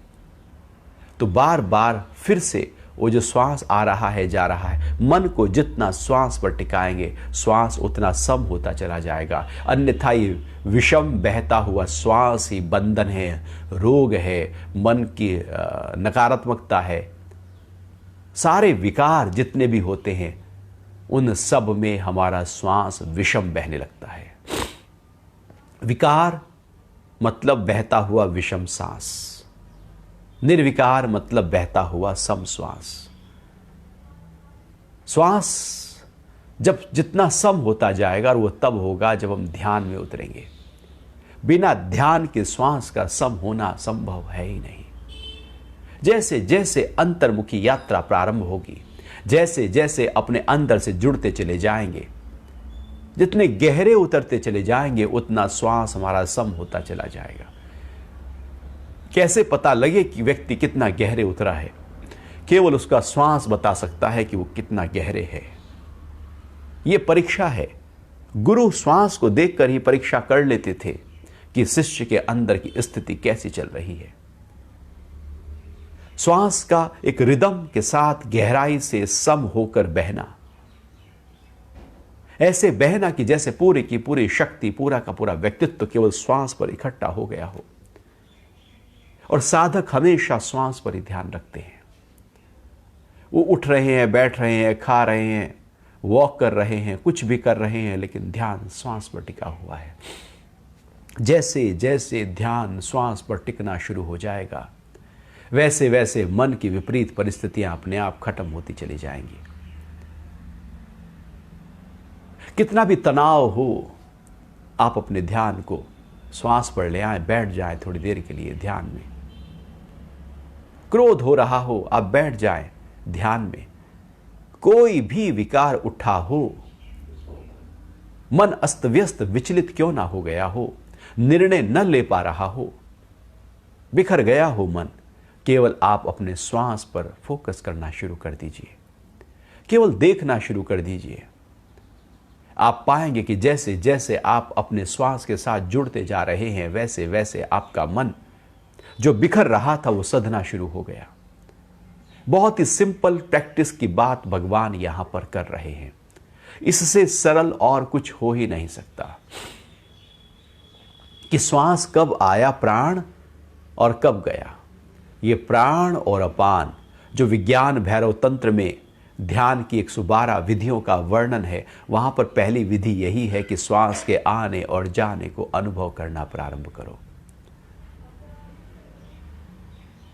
तो बार बार फिर से वो जो श्वास आ रहा है जा रहा है, मन को जितना श्वास पर टिकाएंगे श्वास उतना सम होता चला जाएगा। अन्यथा ये विषम बहता हुआ श्वास ही बंधन है, रोग है, मन की नकारात्मकता है। सारे विकार जितने भी होते हैं उन सब में हमारा श्वास विषम बहने लगता है। विकार मतलब बहता हुआ विषम सांस, निर्विकार मतलब बहता हुआ सम श्वास। श्वास जब जितना सम होता जाएगा और वो तब होगा जब हम ध्यान में उतरेंगे। बिना ध्यान के श्वास का सम होना संभव है ही नहीं। जैसे जैसे अंतर्मुखी यात्रा प्रारंभ होगी, जैसे जैसे अपने अंदर से जुड़ते चले जाएंगे, जितने गहरे उतरते चले जाएंगे उतना श्वास हमारा सम होता चला जाएगा। कैसे पता लगे कि व्यक्ति कितना गहरे उतरा है? केवल उसका श्वास बता सकता है कि वो कितना गहरे है। यह परीक्षा है। गुरु श्वास को देखकर ही परीक्षा कर लेते थे कि शिष्य के अंदर की स्थिति कैसी चल रही है। श्वास का एक रिदम के साथ गहराई से सम होकर बहना, ऐसे बहना कि जैसे पूरी की पूरी शक्ति, पूरा का पूरा व्यक्तित्व केवल श्वास पर इकट्ठा हो गया हो। और साधक हमेशा श्वास पर ही ध्यान रखते हैं। वो उठ रहे हैं, बैठ रहे हैं, खा रहे हैं, वॉक कर रहे हैं, कुछ भी कर रहे हैं, लेकिन ध्यान श्वास पर टिका हुआ है। जैसे जैसे ध्यान श्वास पर टिकना शुरू हो जाएगा, वैसे वैसे मन की विपरीत परिस्थितियां अपने आप खत्म होती चली जाएंगी। कितना भी तनाव हो, आप अपने ध्यान को श्वास पर ले आए, बैठ जाएं थोड़ी देर के लिए ध्यान में। क्रोध हो रहा हो, आप बैठ जाएं ध्यान में। कोई भी विकार उठा हो, मन अस्त व्यस्त विचलित क्यों ना हो गया हो, निर्णय न ले पा रहा हो, बिखर गया हो मन, केवल आप अपने श्वास पर फोकस करना शुरू कर दीजिए। केवल देखना शुरू कर दीजिए। आप पाएंगे कि जैसे जैसे आप अपने श्वास के साथ जुड़ते जा रहे हैं, वैसे वैसे आपका मन जो बिखर रहा था वो सधना शुरू हो गया। बहुत ही सिंपल प्रैक्टिस की बात भगवान यहां पर कर रहे हैं। इससे सरल और कुछ हो ही नहीं सकता कि श्वास कब आया प्राण और कब गया। ये प्राण और अपान जो विज्ञान भैरव तंत्र में ध्यान की 112 विधियों का वर्णन है, वहां पर पहली विधि यही है कि श्वास के आने और जाने को अनुभव करना प्रारंभ करो।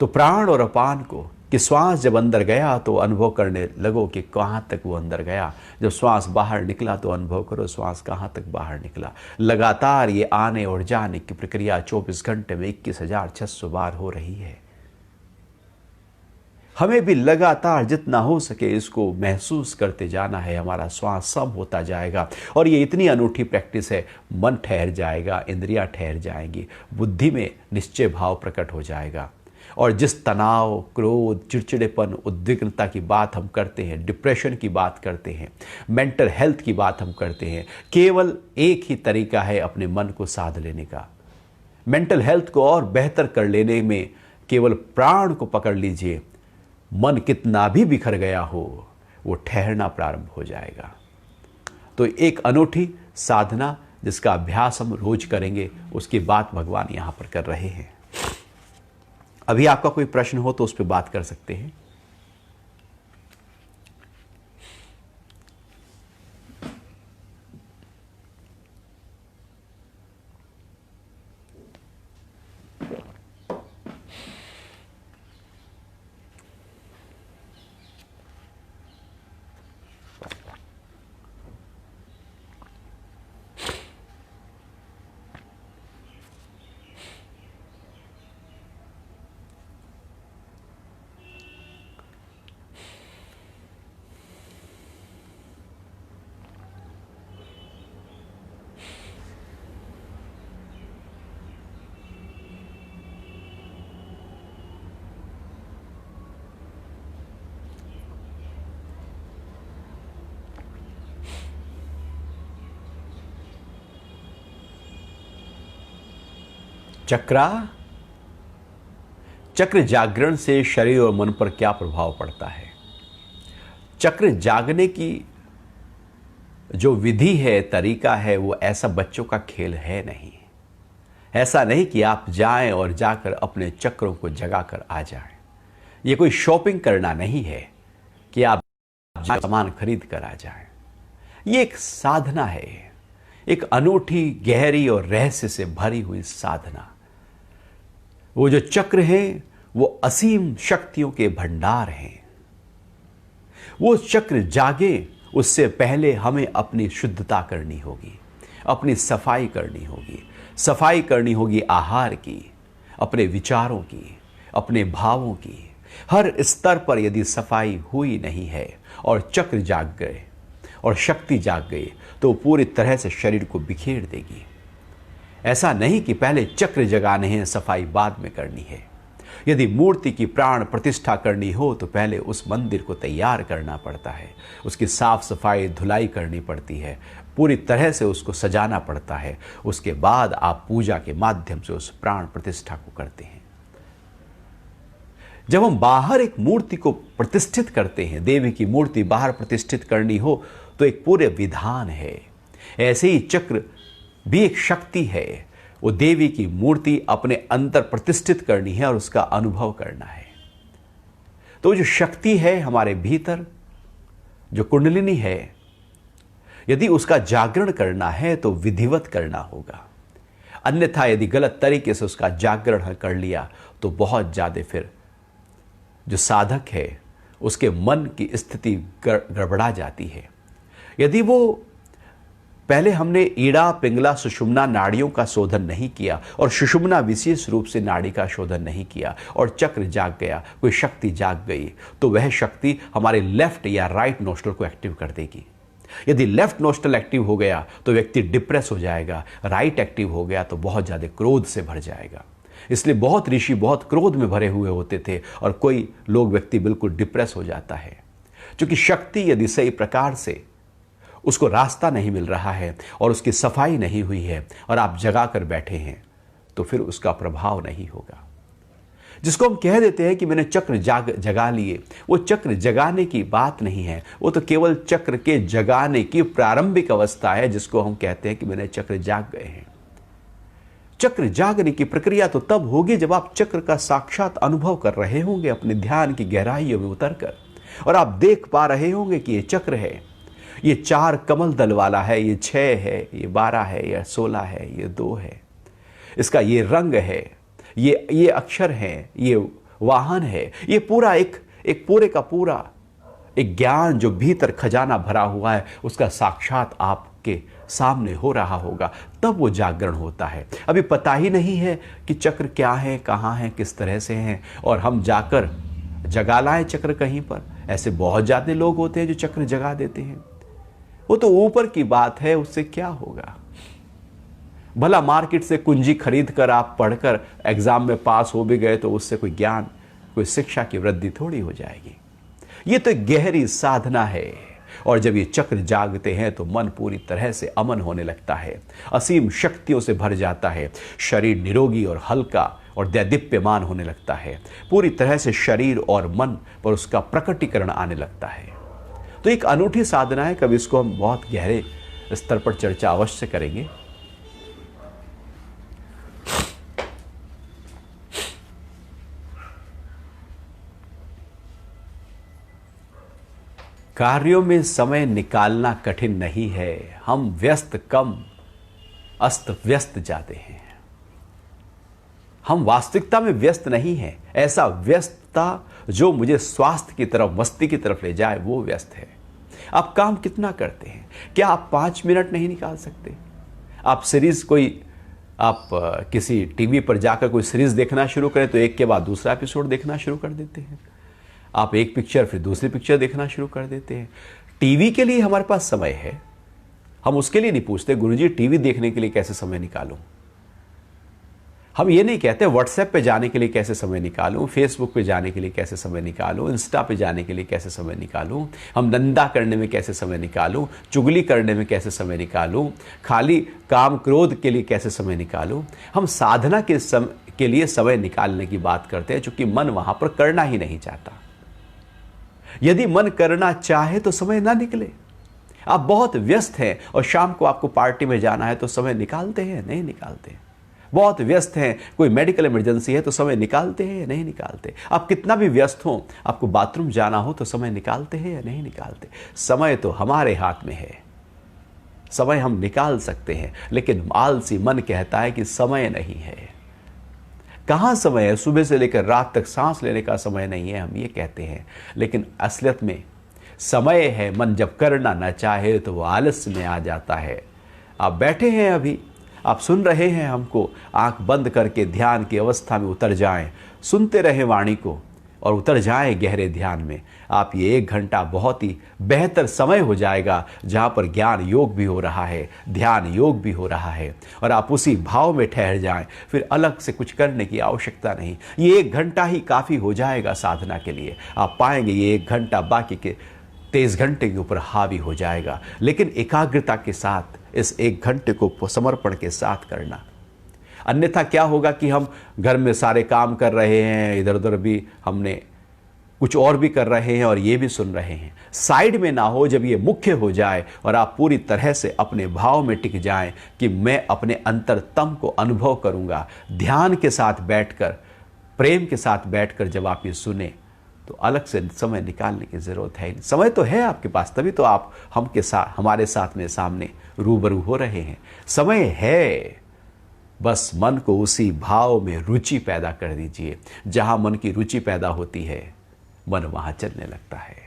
तो प्राण और अपान को, कि श्वास जब अंदर गया तो अनुभव करने लगो कि कहां तक वो अंदर गया। जब श्वास बाहर निकला तो अनुभव करो श्वास कहां तक बाहर निकला। लगातार ये आने और जाने की प्रक्रिया 24 घंटे में 21,600 बार हो रही है। हमें भी लगातार जितना हो सके इसको महसूस करते जाना है। हमारा श्वास सम होता जाएगा और ये इतनी अनूठी प्रैक्टिस है। मन ठहर जाएगा, इंद्रियां ठहर जाएंगी, बुद्धि में निश्चय भाव प्रकट हो जाएगा। और जिस तनाव, क्रोध, चिड़चिड़ेपन, उद्विग्नता की बात हम करते हैं, डिप्रेशन की बात करते हैं, मेंटल हेल्थ की बात हम करते हैं, केवल एक ही तरीका है अपने मन को साध लेने का। मेंटल हेल्थ को और बेहतर कर लेने में केवल प्राण को पकड़ लीजिए। मन कितना भी बिखर गया हो वो ठहरना प्रारंभ हो जाएगा। तो एक अनूठी साधना जिसका अभ्यास हम रोज करेंगे, उसकी बात भगवान यहां पर कर रहे हैं। अभी आपका कोई प्रश्न हो तो उस पर बात कर सकते हैं। चक्रा, चक्र जागरण से शरीर और मन पर क्या प्रभाव पड़ता है? चक्र जागने की जो विधि है, तरीका है, वो ऐसा बच्चों का खेल है नहीं। ऐसा नहीं कि आप जाएं और जाकर अपने चक्रों को जगाकर आ जाएं। ये कोई शॉपिंग करना नहीं है कि आप सामान खरीद कर आ जाएं। ये एक साधना है, एक अनूठी, गहरी और रहस्य से भरी हुई साधना। वो जो चक्र हैं वो असीम शक्तियों के भंडार हैं। वो चक्र जागे उससे पहले हमें अपनी शुद्धता करनी होगी, अपनी सफाई करनी होगी। सफाई करनी होगी आहार की, अपने विचारों की, अपने भावों की। हर स्तर पर यदि सफाई हुई नहीं है और चक्र जाग गए और शक्ति जाग गई तो पूरी तरह से शरीर को बिखेर देगी। ऐसा नहीं कि पहले चक्र जगाने हैं, सफाई बाद में करनी है। यदि मूर्ति की प्राण प्रतिष्ठा करनी हो तो पहले उस मंदिर को तैयार करना पड़ता है, उसकी साफ सफाई धुलाई करनी पड़ती है, पूरी तरह से उसको सजाना पड़ता है। उसके बाद आप पूजा के माध्यम से उस प्राण प्रतिष्ठा को करते हैं। जब हम बाहर एक मूर्ति को प्रतिष्ठित करते हैं, देवी की मूर्ति बाहर प्रतिष्ठित करनी हो तो एक पूरे विधान है। ऐसे ही चक्र भी एक शक्ति है। वो देवी की मूर्ति अपने अंतर प्रतिष्ठित करनी है और उसका अनुभव करना है। तो जो शक्ति है हमारे भीतर, जो कुंडलिनी है, यदि उसका जागरण करना है तो विधिवत करना होगा। अन्यथा यदि गलत तरीके से उसका जागरण कर लिया तो बहुत ज्यादा फिर जो साधक है उसके मन की स्थिति गड़बड़ा जाती है। यदि वो पहले हमने ईड़ा, पिंगला, सुषुम्ना नाड़ियों का शोधन नहीं किया और सुषुम्ना विशेष रूप से नाड़ी का शोधन नहीं किया और चक्र जाग गया, कोई शक्ति जाग गई, तो वह शक्ति हमारे लेफ्ट या राइट नोस्ट्रल को एक्टिव कर देगी। यदि लेफ्ट नोस्ट्रल एक्टिव हो गया तो व्यक्ति डिप्रेस हो जाएगा, राइट एक्टिव हो गया तो बहुत ज़्यादा क्रोध से भर जाएगा। इसलिए बहुत ऋषि बहुत क्रोध में भरे हुए होते थे और कोई लोग व्यक्ति बिल्कुल डिप्रेस हो जाता है। क्योंकि शक्ति यदि सही प्रकार से उसको रास्ता नहीं मिल रहा है और उसकी सफाई नहीं हुई है और आप जगा कर बैठे हैं तो फिर उसका प्रभाव नहीं होगा। जिसको हम कह देते हैं कि मैंने चक्र जगा लिए, वो चक्र जगाने की बात नहीं है, वो तो केवल चक्र के जगाने की प्रारंभिक अवस्था है, जिसको हम कहते हैं कि मैंने चक्र जाग गए हैं। चक्र जागने की प्रक्रिया तो तब होगी जब आप चक्र का साक्षात अनुभव कर रहे होंगे अपने ध्यान की गहराइयों में उतरकर, और आप देख पा रहे होंगे कि ये चक्र है, ये 4 कमल दल वाला है, ये 6 है, ये 12 है, ये 16 है, ये 2 है, इसका ये रंग है, ये अक्षर है, ये वाहन है। ये पूरा एक पूरे का पूरा एक ज्ञान जो भीतर खजाना भरा हुआ है उसका साक्षात आपके सामने हो रहा होगा, तब वो जागरण होता है। अभी पता ही नहीं है कि चक्र क्या है, कहाँ है, किस तरह से हैं, और हम जाकर जगा लाएं चक्र कहीं पर। ऐसे बहुत ज़्यादा लोग होते हैं जो चक्र जगा देते हैं। वो तो ऊपर की बात है, उससे क्या होगा। भला मार्केट से कुंजी खरीद कर आप पढ़कर एग्जाम में पास हो भी गए तो उससे कोई ज्ञान, कोई शिक्षा की वृद्धि थोड़ी हो जाएगी। ये तो एक गहरी साधना है, और जब ये चक्र जागते हैं तो मन पूरी तरह से अमन होने लगता है, असीम शक्तियों से भर जाता है, शरीर निरोगी और हल्का और दैदीप्यमान होने लगता है, पूरी तरह से शरीर और मन पर उसका प्रकटीकरण आने लगता है। तो एक अनूठी साधना है, कभी इसको हम बहुत गहरे स्तर पर चर्चा अवश्य करेंगे। कार्यों में समय निकालना कठिन नहीं है, हम व्यस्त कम अस्त व्यस्त जाते हैं। हम वास्तविकता में व्यस्त नहीं हैं। ऐसा व्यस्तता जो मुझे स्वास्थ्य की तरफ, मस्ती की तरफ ले जाए, वो व्यस्त है। आप काम कितना करते हैं? क्या आप 5 मिनट नहीं निकाल सकते? आप सीरीज कोई, आप किसी टीवी पर जाकर कोई सीरीज देखना शुरू करें तो एक के बाद दूसरा एपिसोड देखना शुरू कर देते हैं। आप एक पिक्चर फिर दूसरी पिक्चर देखना शुरू कर देते हैं। टीवी के लिए हमारे पास समय है, हम उसके लिए नहीं पूछते गुरुजी टीवी देखने के लिए कैसे समय निकालूं। हम ये नहीं कहते व्हाट्सएप पे जाने के लिए कैसे समय निकालूं, फेसबुक पे जाने के लिए कैसे समय निकालूं, इंस्टा पे जाने के लिए कैसे समय निकालूं, हम निंदा करने में कैसे समय निकालूं, चुगली करने में कैसे समय निकालूं, खाली काम क्रोध के लिए कैसे समय निकालूं। हम साधना के लिए समय निकालने की बात करते हैं, चूंकि मन वहां पर करना ही नहीं चाहता। यदि मन करना चाहे तो समय ना निकले। आप बहुत व्यस्त हैं और शाम को आपको पार्टी में जाना है तो समय निकालते हैं? नहीं निकालते। बहुत व्यस्त हैं, कोई मेडिकल इमरजेंसी है तो समय निकालते हैं या नहीं निकालते। आप कितना भी व्यस्त हो, आपको बाथरूम जाना हो तो समय निकालते हैं या नहीं निकालते। समय तो हमारे हाथ में है, समय हम निकाल सकते हैं, लेकिन आलसी मन कहता है कि समय नहीं है। कहां समय है? सुबह से लेकर रात तक सांस लेने का समय नहीं है, हम ये कहते हैं, लेकिन असलियत में समय है। मन जब करना न चाहे तो वो आलस्य में आ जाता है। आप बैठे हैं, अभी आप सुन रहे हैं हमको, आंख बंद करके ध्यान की अवस्था में उतर जाएं, सुनते रहें वाणी को और उतर जाएं गहरे ध्यान में। आप ये 1 घंटा बहुत ही बेहतर समय हो जाएगा, जहां पर ज्ञान योग भी हो रहा है, ध्यान योग भी हो रहा है, और आप उसी भाव में ठहर जाएं। फिर अलग से कुछ करने की आवश्यकता नहीं। ये 1 घंटा ही काफ़ी हो जाएगा साधना के लिए। आप पाएंगे ये 1 घंटा बाकी के 23 घंटे के ऊपर हावी हो जाएगा। लेकिन एकाग्रता के साथ इस 1 घंटे को समर्पण के साथ करना। अन्यथा क्या होगा कि हम घर में सारे काम कर रहे हैं, इधर उधर भी हमने कुछ और भी कर रहे हैं और ये भी सुन रहे हैं, साइड में ना हो। जब ये मुख्य हो जाए और आप पूरी तरह से अपने भाव में टिक जाएं कि मैं अपने अंतरतम को अनुभव करूंगा, ध्यान के साथ बैठकर, प्रेम के साथ बैठकर जब आप ये सुने, तो अलग से समय निकालने की जरूरत है। समय तो है आपके पास, तभी तो आप हमारे साथ में सामने रूबरू हो रहे हैं। समय है, बस मन को उसी भाव में रुचि पैदा कर दीजिए। जहां मन की रुचि पैदा होती है, मन वहां चलने लगता है।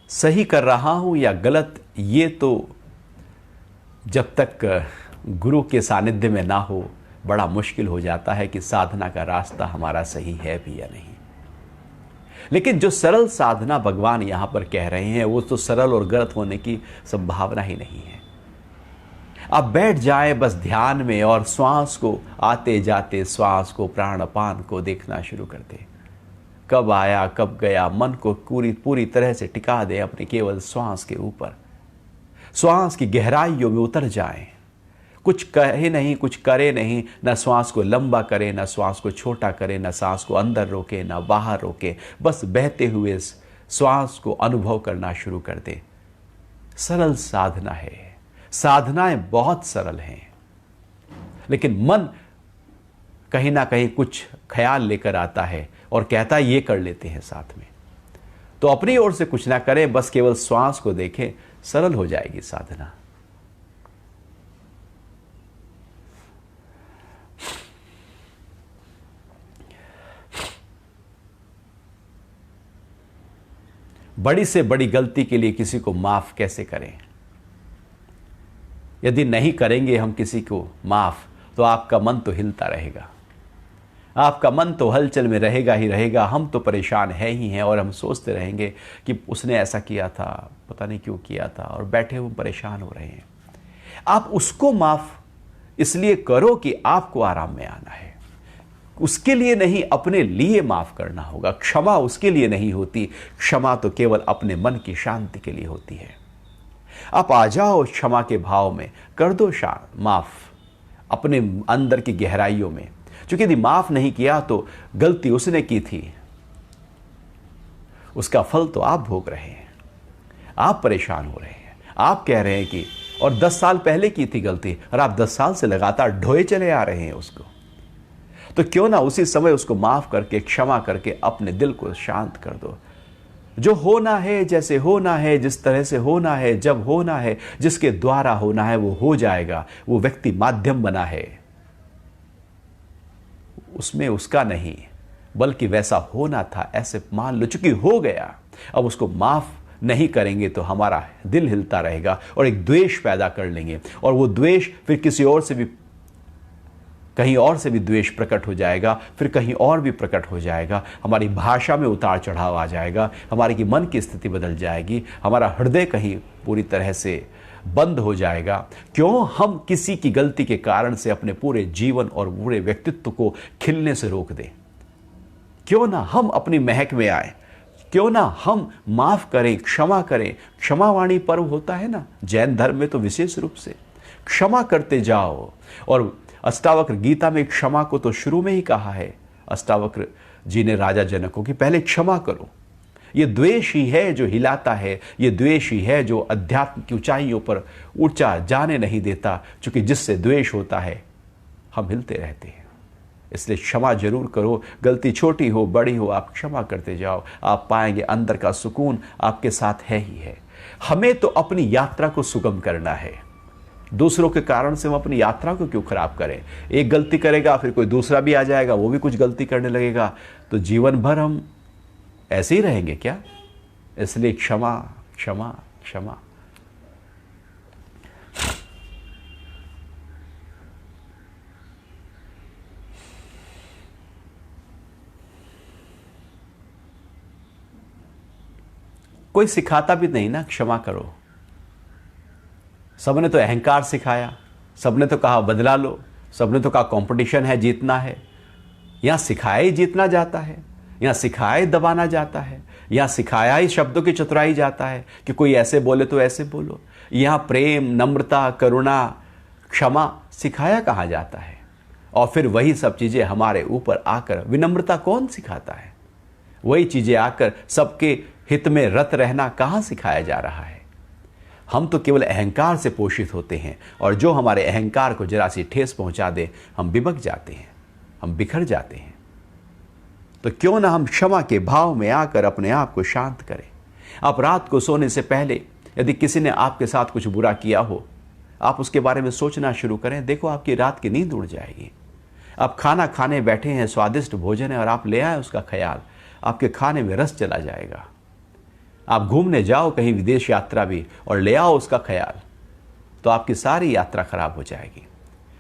सही कर रहा हूं या गलत, ये तो जब तक गुरु के सानिध्य में ना हो, बड़ा मुश्किल हो जाता है कि साधना का रास्ता हमारा सही है भी या नहीं। लेकिन जो सरल साधना भगवान यहां पर कह रहे हैं, वो तो सरल और गलत होने की संभावना ही नहीं है। आप बैठ जाएं बस ध्यान में और श्वास को, आते जाते श्वास को, प्राणापान को देखना शुरू कर दें। कब आया कब गया, मन को पूरी तरह से टिका दें अपने केवल श्वास के ऊपर। श्वास की गहराइयों में उतर जाएं। कुछ कहे नहीं, कुछ करे नहीं, न श्वास को लंबा करे, न श्वास को छोटा करे, न सांस को अंदर रोके, न बाहर रोके। बस बहते हुए श्वास को अनुभव करना शुरू कर दे। सरल साधना है। साधनाएं बहुत सरल हैं, लेकिन मन कहीं ना कहीं कुछ ख्याल लेकर आता है और कहता है ये कर लेते हैं साथ में। तो अपनी ओर से कुछ ना करें, बस केवल श्वास को देखें, सरल हो जाएगी साधना। बड़ी से बड़ी गलती के लिए किसी को माफ कैसे करें? यदि नहीं करेंगे हम किसी को माफ, तो आपका मन तो हिलता रहेगा, आपका मन तो हलचल में रहेगा ही रहेगा। हम तो परेशान है ही हैं और हम सोचते रहेंगे कि उसने ऐसा किया था, पता नहीं क्यों किया था, और बैठे हुए परेशान हो रहे हैं। आप उसको माफ इसलिए करो कि आपको आराम में आना है, उसके लिए नहीं, अपने लिए माफ करना होगा। क्षमा उसके लिए नहीं होती, क्षमा तो केवल अपने मन की शांति के लिए होती है। आप आ जाओ क्षमा के भाव में, कर दो माफ अपने अंदर की गहराइयों में। क्योंकि यदि माफ नहीं किया तो गलती उसने की थी, उसका फल तो आप भोग रहे हैं, आप परेशान हो रहे हैं। आप कह रहे हैं कि और 10 साल पहले की थी गलती, और आप 10 साल से लगातार ढोए चले आ रहे हैं उसको। तो क्यों ना उसी समय उसको माफ करके, क्षमा करके अपने दिल को शांत कर दो। जो होना है, जैसे होना है, जिस तरह से होना है, जब होना है, जिसके द्वारा होना है, वो हो जाएगा। वो व्यक्ति माध्यम बना है, उसमें उसका नहीं, बल्कि वैसा होना था, ऐसे मान लो। चूंकि हो गया, अब उसको माफ नहीं करेंगे तो हमारा दिल हिलता रहेगा और एक द्वेष पैदा कर लेंगे, और वो द्वेष फिर किसी और से भी कहीं और से भी द्वेष प्रकट हो जाएगा, फिर कहीं और भी प्रकट हो जाएगा। हमारी भाषा में उतार चढ़ाव आ जाएगा, हमारे की मन की स्थिति बदल जाएगी, हमारा हृदय कहीं पूरी तरह से बंद हो जाएगा। क्यों हम किसी की गलती के कारण से अपने पूरे जीवन और पूरे व्यक्तित्व को खिलने से रोक दें? क्यों ना हम अपनी महक में आए, क्यों ना हम माफ करें, क्षमा करें। क्षमावाणी पर्व होता है ना जैन धर्म में, तो विशेष रूप से क्षमा करते जाओ। और अष्टावक्र गीता में क्षमा को तो शुरू में ही कहा है अष्टावक्र जी ने राजा जनक को कि पहले क्षमा करो। ये द्वेष ही है जो हिलाता है, ये द्वेष ही है जो अध्यात्म की ऊंचाइयों पर ऊंचा जाने नहीं देता, क्योंकि जिससे द्वेष होता है हम हिलते रहते हैं। इसलिए क्षमा जरूर करो, गलती छोटी हो बड़ी हो, आप क्षमा करते जाओ, आप पाएंगे अंदर का सुकून आपके साथ है ही है। हमें तो अपनी यात्रा को सुगम करना है, दूसरों के कारण से हम अपनी यात्रा को क्यों खराब करें? एक गलती करेगा फिर कोई दूसरा भी आ जाएगा, वो भी कुछ गलती करने लगेगा, तो जीवन भर हम ऐसे ही रहेंगे क्या? इसलिए क्षमा क्षमा क्षमा। कोई सिखाता भी नहीं ना क्षमा करो। सबने तो अहंकार सिखाया, सबने तो कहा बदला लो, सबने तो कहा कंपटीशन है, जीतना है। यहां सिखाया ही जीतना जाता है, यहां सिखाया ही दबाना जाता है, यहां सिखाया ही शब्दों की चतुराई जाता है कि कोई ऐसे बोले तो ऐसे बोलो। यहां प्रेम, नम्रता, करुणा, क्षमा सिखाया कहाँ जाता है? और फिर वही सब चीजें हमारे ऊपर आकर विनम्रता कौन सिखाता है? वही चीजें आकर सबके हित में रत रहना कहाँ सिखाया जा रहा है? हम तो केवल अहंकार से पोषित होते हैं, और जो हमारे अहंकार को जरा सी ठेस पहुंचा दे हम बिबक जाते हैं, हम बिखर जाते हैं। तो क्यों ना हम क्षमा के भाव में आकर अपने आप को शांत करें। आप रात को सोने से पहले यदि किसी ने आपके साथ कुछ बुरा किया हो, आप उसके बारे में सोचना शुरू करें, देखो आपकी रात की नींद उड़ जाएगी। आप खाना खाने बैठे हैं, स्वादिष्ट भोजन है और आप ले आए उसका ख्याल, आपके खाने में रस चला जाएगा। आप घूमने जाओ कहीं विदेश यात्रा भी और ले आओ उसका ख्याल, तो आपकी सारी यात्रा खराब हो जाएगी।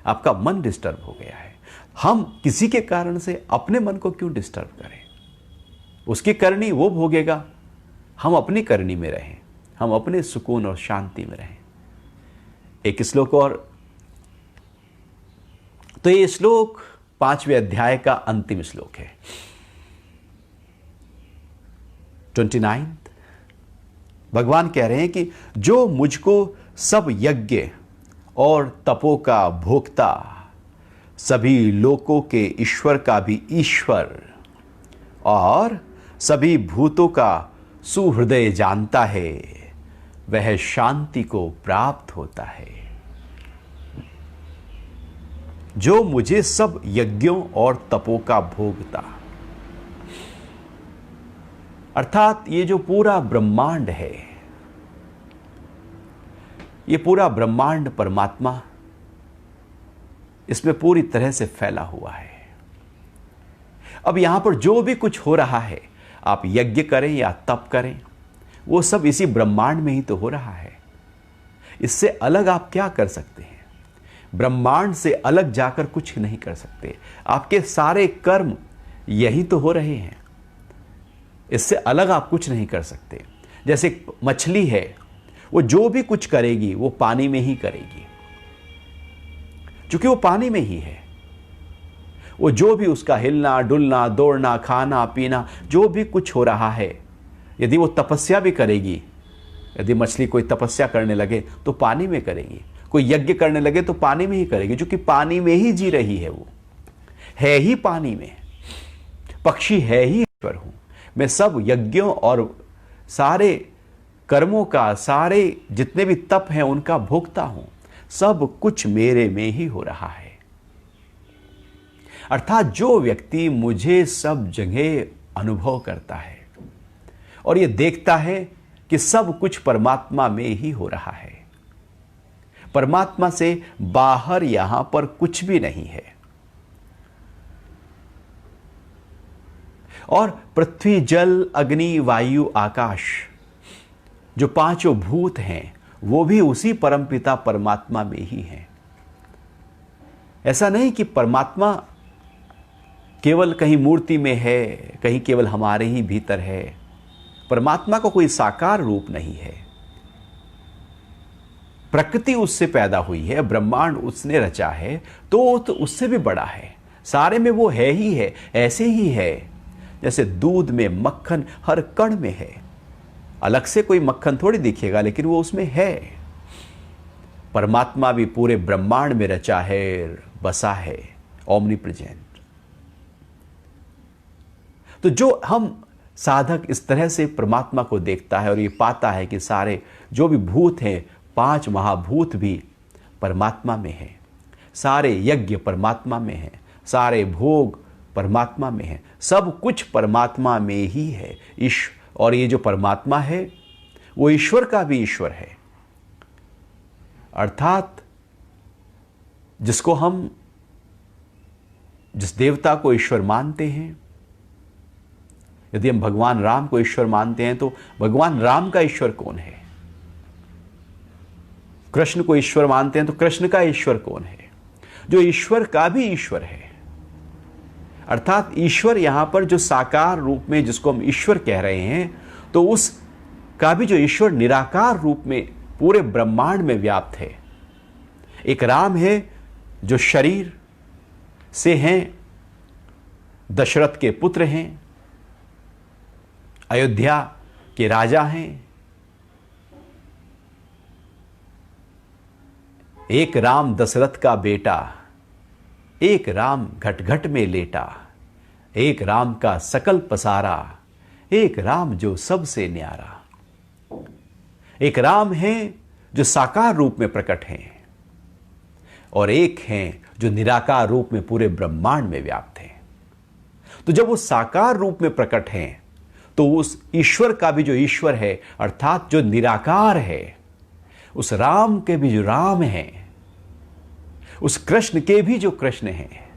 आपका मन डिस्टर्ब हो गया है। हम किसी के कारण से अपने मन को क्यों डिस्टर्ब करें? उसकी करनी वो भोगेगा, हम अपनी करनी में रहें, हम अपने सुकून और शांति में रहें। एक श्लोक और, तो ये श्लोक 5वें अध्याय का अंतिम श्लोक है, 29। भगवान कह रहे हैं कि जो मुझको सब यज्ञ और तपों का भोक्ता, सभी लोकों के ईश्वर का भी ईश्वर और सभी भूतों का सुहृदय जानता है, वह शांति को प्राप्त होता है। जो मुझे सब यज्ञों और तपों का भोगता, अर्थात ये जो पूरा ब्रह्मांड है, ये पूरा ब्रह्मांड परमात्मा इसमें पूरी तरह से फैला हुआ है। अब यहां पर जो भी कुछ हो रहा है, आप यज्ञ करें या तप करें, वो सब इसी ब्रह्मांड में ही तो हो रहा है। इससे अलग आप क्या कर सकते हैं? ब्रह्मांड से अलग जाकर कुछ नहीं कर सकते। आपके सारे कर्म यही तो हो रहे हैं, इससे अलग आप कुछ नहीं कर सकते। जैसे मछली है, वो जो भी कुछ करेगी वो पानी में ही करेगी, क्योंकि वो पानी में ही है। वो जो भी उसका हिलना डुलना, दौड़ना, खाना पीना, जो भी कुछ हो रहा है, यदि वो तपस्या भी करेगी, यदि मछली कोई तपस्या करने लगे तो पानी में करेगी, कोई यज्ञ करने लगे तो पानी में ही करेगी, क्योंकि पानी में ही जी रही है। वो है ही पानी में। पक्षी है ही ईश्वर हूं मैं। सब यज्ञों और सारे कर्मों का, सारे जितने भी तप हैं उनका भोक्ता हूं। सब कुछ मेरे में ही हो रहा है। अर्थात जो व्यक्ति मुझे सब जगह अनुभव करता है और ये देखता है कि सब कुछ परमात्मा में ही हो रहा है, परमात्मा से बाहर यहां पर कुछ भी नहीं है। और पृथ्वी, जल, अग्नि, वायु, आकाश, जो पांचों भूत हैं, वो भी उसी परमपिता परमात्मा में ही हैं। ऐसा नहीं कि परमात्मा केवल कहीं मूर्ति में है, कहीं केवल हमारे ही भीतर है। परमात्मा का कोई साकार रूप नहीं है। प्रकृति उससे पैदा हुई है, ब्रह्मांड उसने रचा है, तो उससे भी बड़ा है। सारे में वो है ही है, ऐसे ही है जैसे दूध में मक्खन हर कण में है। अलग से कोई मक्खन थोड़ी दिखेगा, लेकिन वो उसमें है। परमात्मा भी पूरे ब्रह्मांड में रचा है, बसा है, ओमनीप्रेजेंट। तो जो हम साधक इस तरह से परमात्मा को देखता है और ये पाता है कि सारे जो भी भूत हैं, 5 महाभूत भी परमात्मा में हैं, सारे यज्ञ परमात्मा में हैं, सारे भोग परमात्मा में हैं, सब कुछ परमात्मा में ही है। और ये जो परमात्मा है वो ईश्वर का भी ईश्वर है। अर्थात जिस देवता को ईश्वर मानते हैं, यदि हम भगवान राम को ईश्वर मानते हैं तो भगवान राम का ईश्वर कौन है? कृष्ण को ईश्वर मानते हैं तो कृष्ण का ईश्वर कौन है? जो ईश्वर का भी ईश्वर है। अर्थात ईश्वर यहां पर जो साकार रूप में जिसको हम ईश्वर कह रहे हैं, तो उस का भी जो ईश्वर निराकार रूप में पूरे ब्रह्मांड में व्याप्त है। एक राम है जो शरीर से हैं, दशरथ के पुत्र हैं, अयोध्या के राजा हैं। एक राम दशरथ का बेटा, एक राम घट घट में लेटा, एक राम का सकल पसारा, एक राम जो सबसे न्यारा। एक राम है जो साकार रूप में प्रकट हैं और एक हैं जो निराकार रूप में पूरे ब्रह्मांड में व्याप्त हैं। तो जब वो साकार रूप में प्रकट हैं तो उस ईश्वर का भी जो ईश्वर है, अर्थात जो निराकार है, उस राम के भी जो राम हैं, उस कृष्ण के भी जो कृष्ण हैं,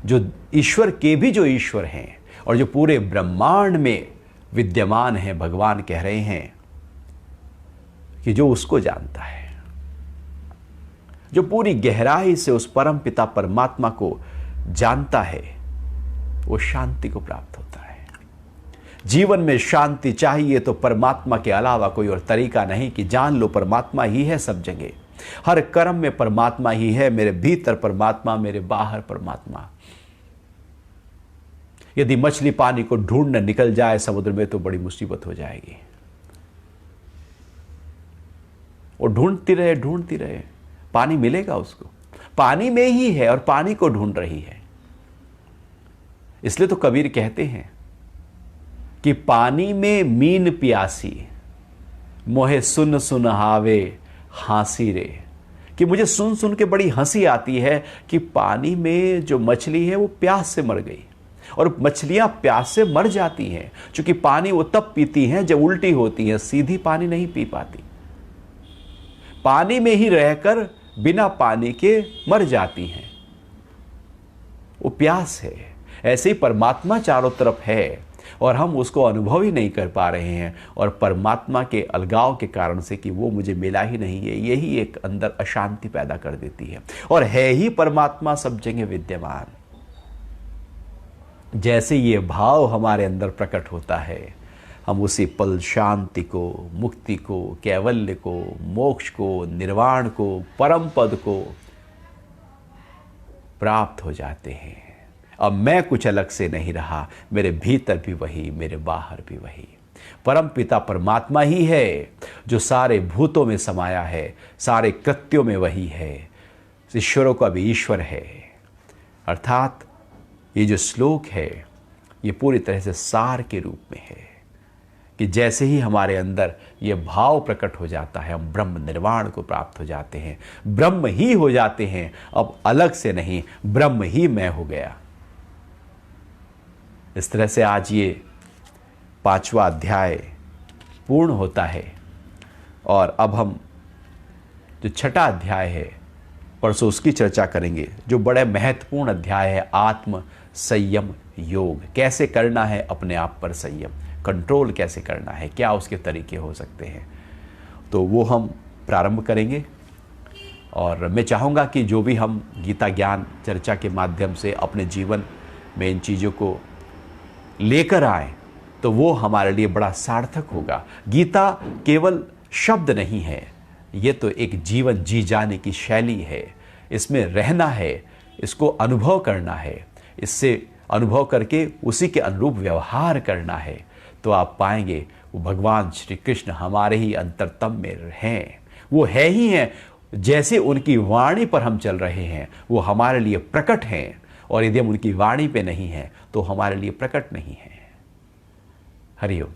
जो ईश्वर के भी जो ईश्वर हैं और जो पूरे ब्रह्मांड में विद्यमान है, भगवान कह रहे हैं कि जो उसको जानता है, जो पूरी गहराई से उस परम पिता परमात्मा को जानता है, वो शांति को प्राप्त होता है। जीवन में शांति चाहिए तो परमात्मा के अलावा कोई और तरीका नहीं कि जान लो परमात्मा ही है सब जगह। हर कर्म में परमात्मा ही है, मेरे भीतर परमात्मा, मेरे बाहर परमात्मा। यदि मछली पानी को ढूंढने निकल जाए समुद्र में तो बड़ी मुसीबत हो जाएगी। वो ढूंढती रहे, पानी मिलेगा उसको। पानी में ही है और पानी को ढूंढ रही है। इसलिए तो कबीर कहते हैं कि पानी में मीन प्यासी, मोहे सुन सुन हावे हंसी रे। कि मुझे सुन सुन के बड़ी हंसी आती है कि पानी में जो मछली है वो प्यास से मर गई। और मछलियां प्यास से मर जाती हैं, क्योंकि पानी वो तब पीती हैं जब उल्टी होती हैं, सीधी पानी नहीं पी पाती। पानी में ही रहकर बिना पानी के मर जाती हैं, वो प्यास है। ऐसे ही परमात्मा चारों तरफ है और हम उसको अनुभव ही नहीं कर पा रहे हैं, और परमात्मा के अलगाव के कारण से कि वो मुझे मिला ही नहीं है, यही एक अंदर अशांति पैदा कर देती है। और है ही परमात्मा सब जगह विद्यमान। जैसे ये भाव हमारे अंदर प्रकट होता है, हम उसी पल शांति को, मुक्ति को, कैवल्य को, मोक्ष को, निर्वाण को, परम पद को प्राप्त हो जाते हैं। अब मैं कुछ अलग से नहीं रहा, मेरे भीतर भी वही, मेरे बाहर भी वही। परम पिता परमात्मा ही है जो सारे भूतों में समाया है, सारे कृत्यों में वही है। ईश्वरों का भी ईश्वर है। अर्थात ये जो श्लोक है ये पूरी तरह से सार के रूप में है कि जैसे ही हमारे अंदर ये भाव प्रकट हो जाता है, हम ब्रह्म निर्वाण को प्राप्त हो जाते हैं, ब्रह्म ही हो जाते हैं। अब अलग से नहीं, ब्रह्म ही मैं हो गया। इस तरह से आज ये 5वां अध्याय पूर्ण होता है। और अब हम जो 6ठा अध्याय है परसों उसकी चर्चा करेंगे, जो बड़े महत्वपूर्ण अध्याय है, आत्म संयम योग। कैसे करना है अपने आप पर संयम, कंट्रोल कैसे करना है, क्या उसके तरीके हो सकते हैं, तो वो हम प्रारंभ करेंगे। और मैं चाहूँगा कि जो भी हम गीता ज्ञान चर्चा के माध्यम से अपने जीवन में इन चीज़ों को लेकर आए तो वो हमारे लिए बड़ा सार्थक होगा। गीता केवल शब्द नहीं है, ये तो एक जीवन जी जाने की शैली है। इसमें रहना है, इसको अनुभव करना है, इससे अनुभव करके उसी के अनुरूप व्यवहार करना है। तो आप पाएंगे वो भगवान श्री कृष्ण हमारे ही अंतरतम में हैं। वो है ही हैं, जैसे उनकी वाणी पर हम चल रहे हैं वो हमारे लिए प्रकट हैं, और यदि हम उनकी वाणी पे नहीं हैं तो हमारे लिए प्रकट नहीं हैं। हरि ओम।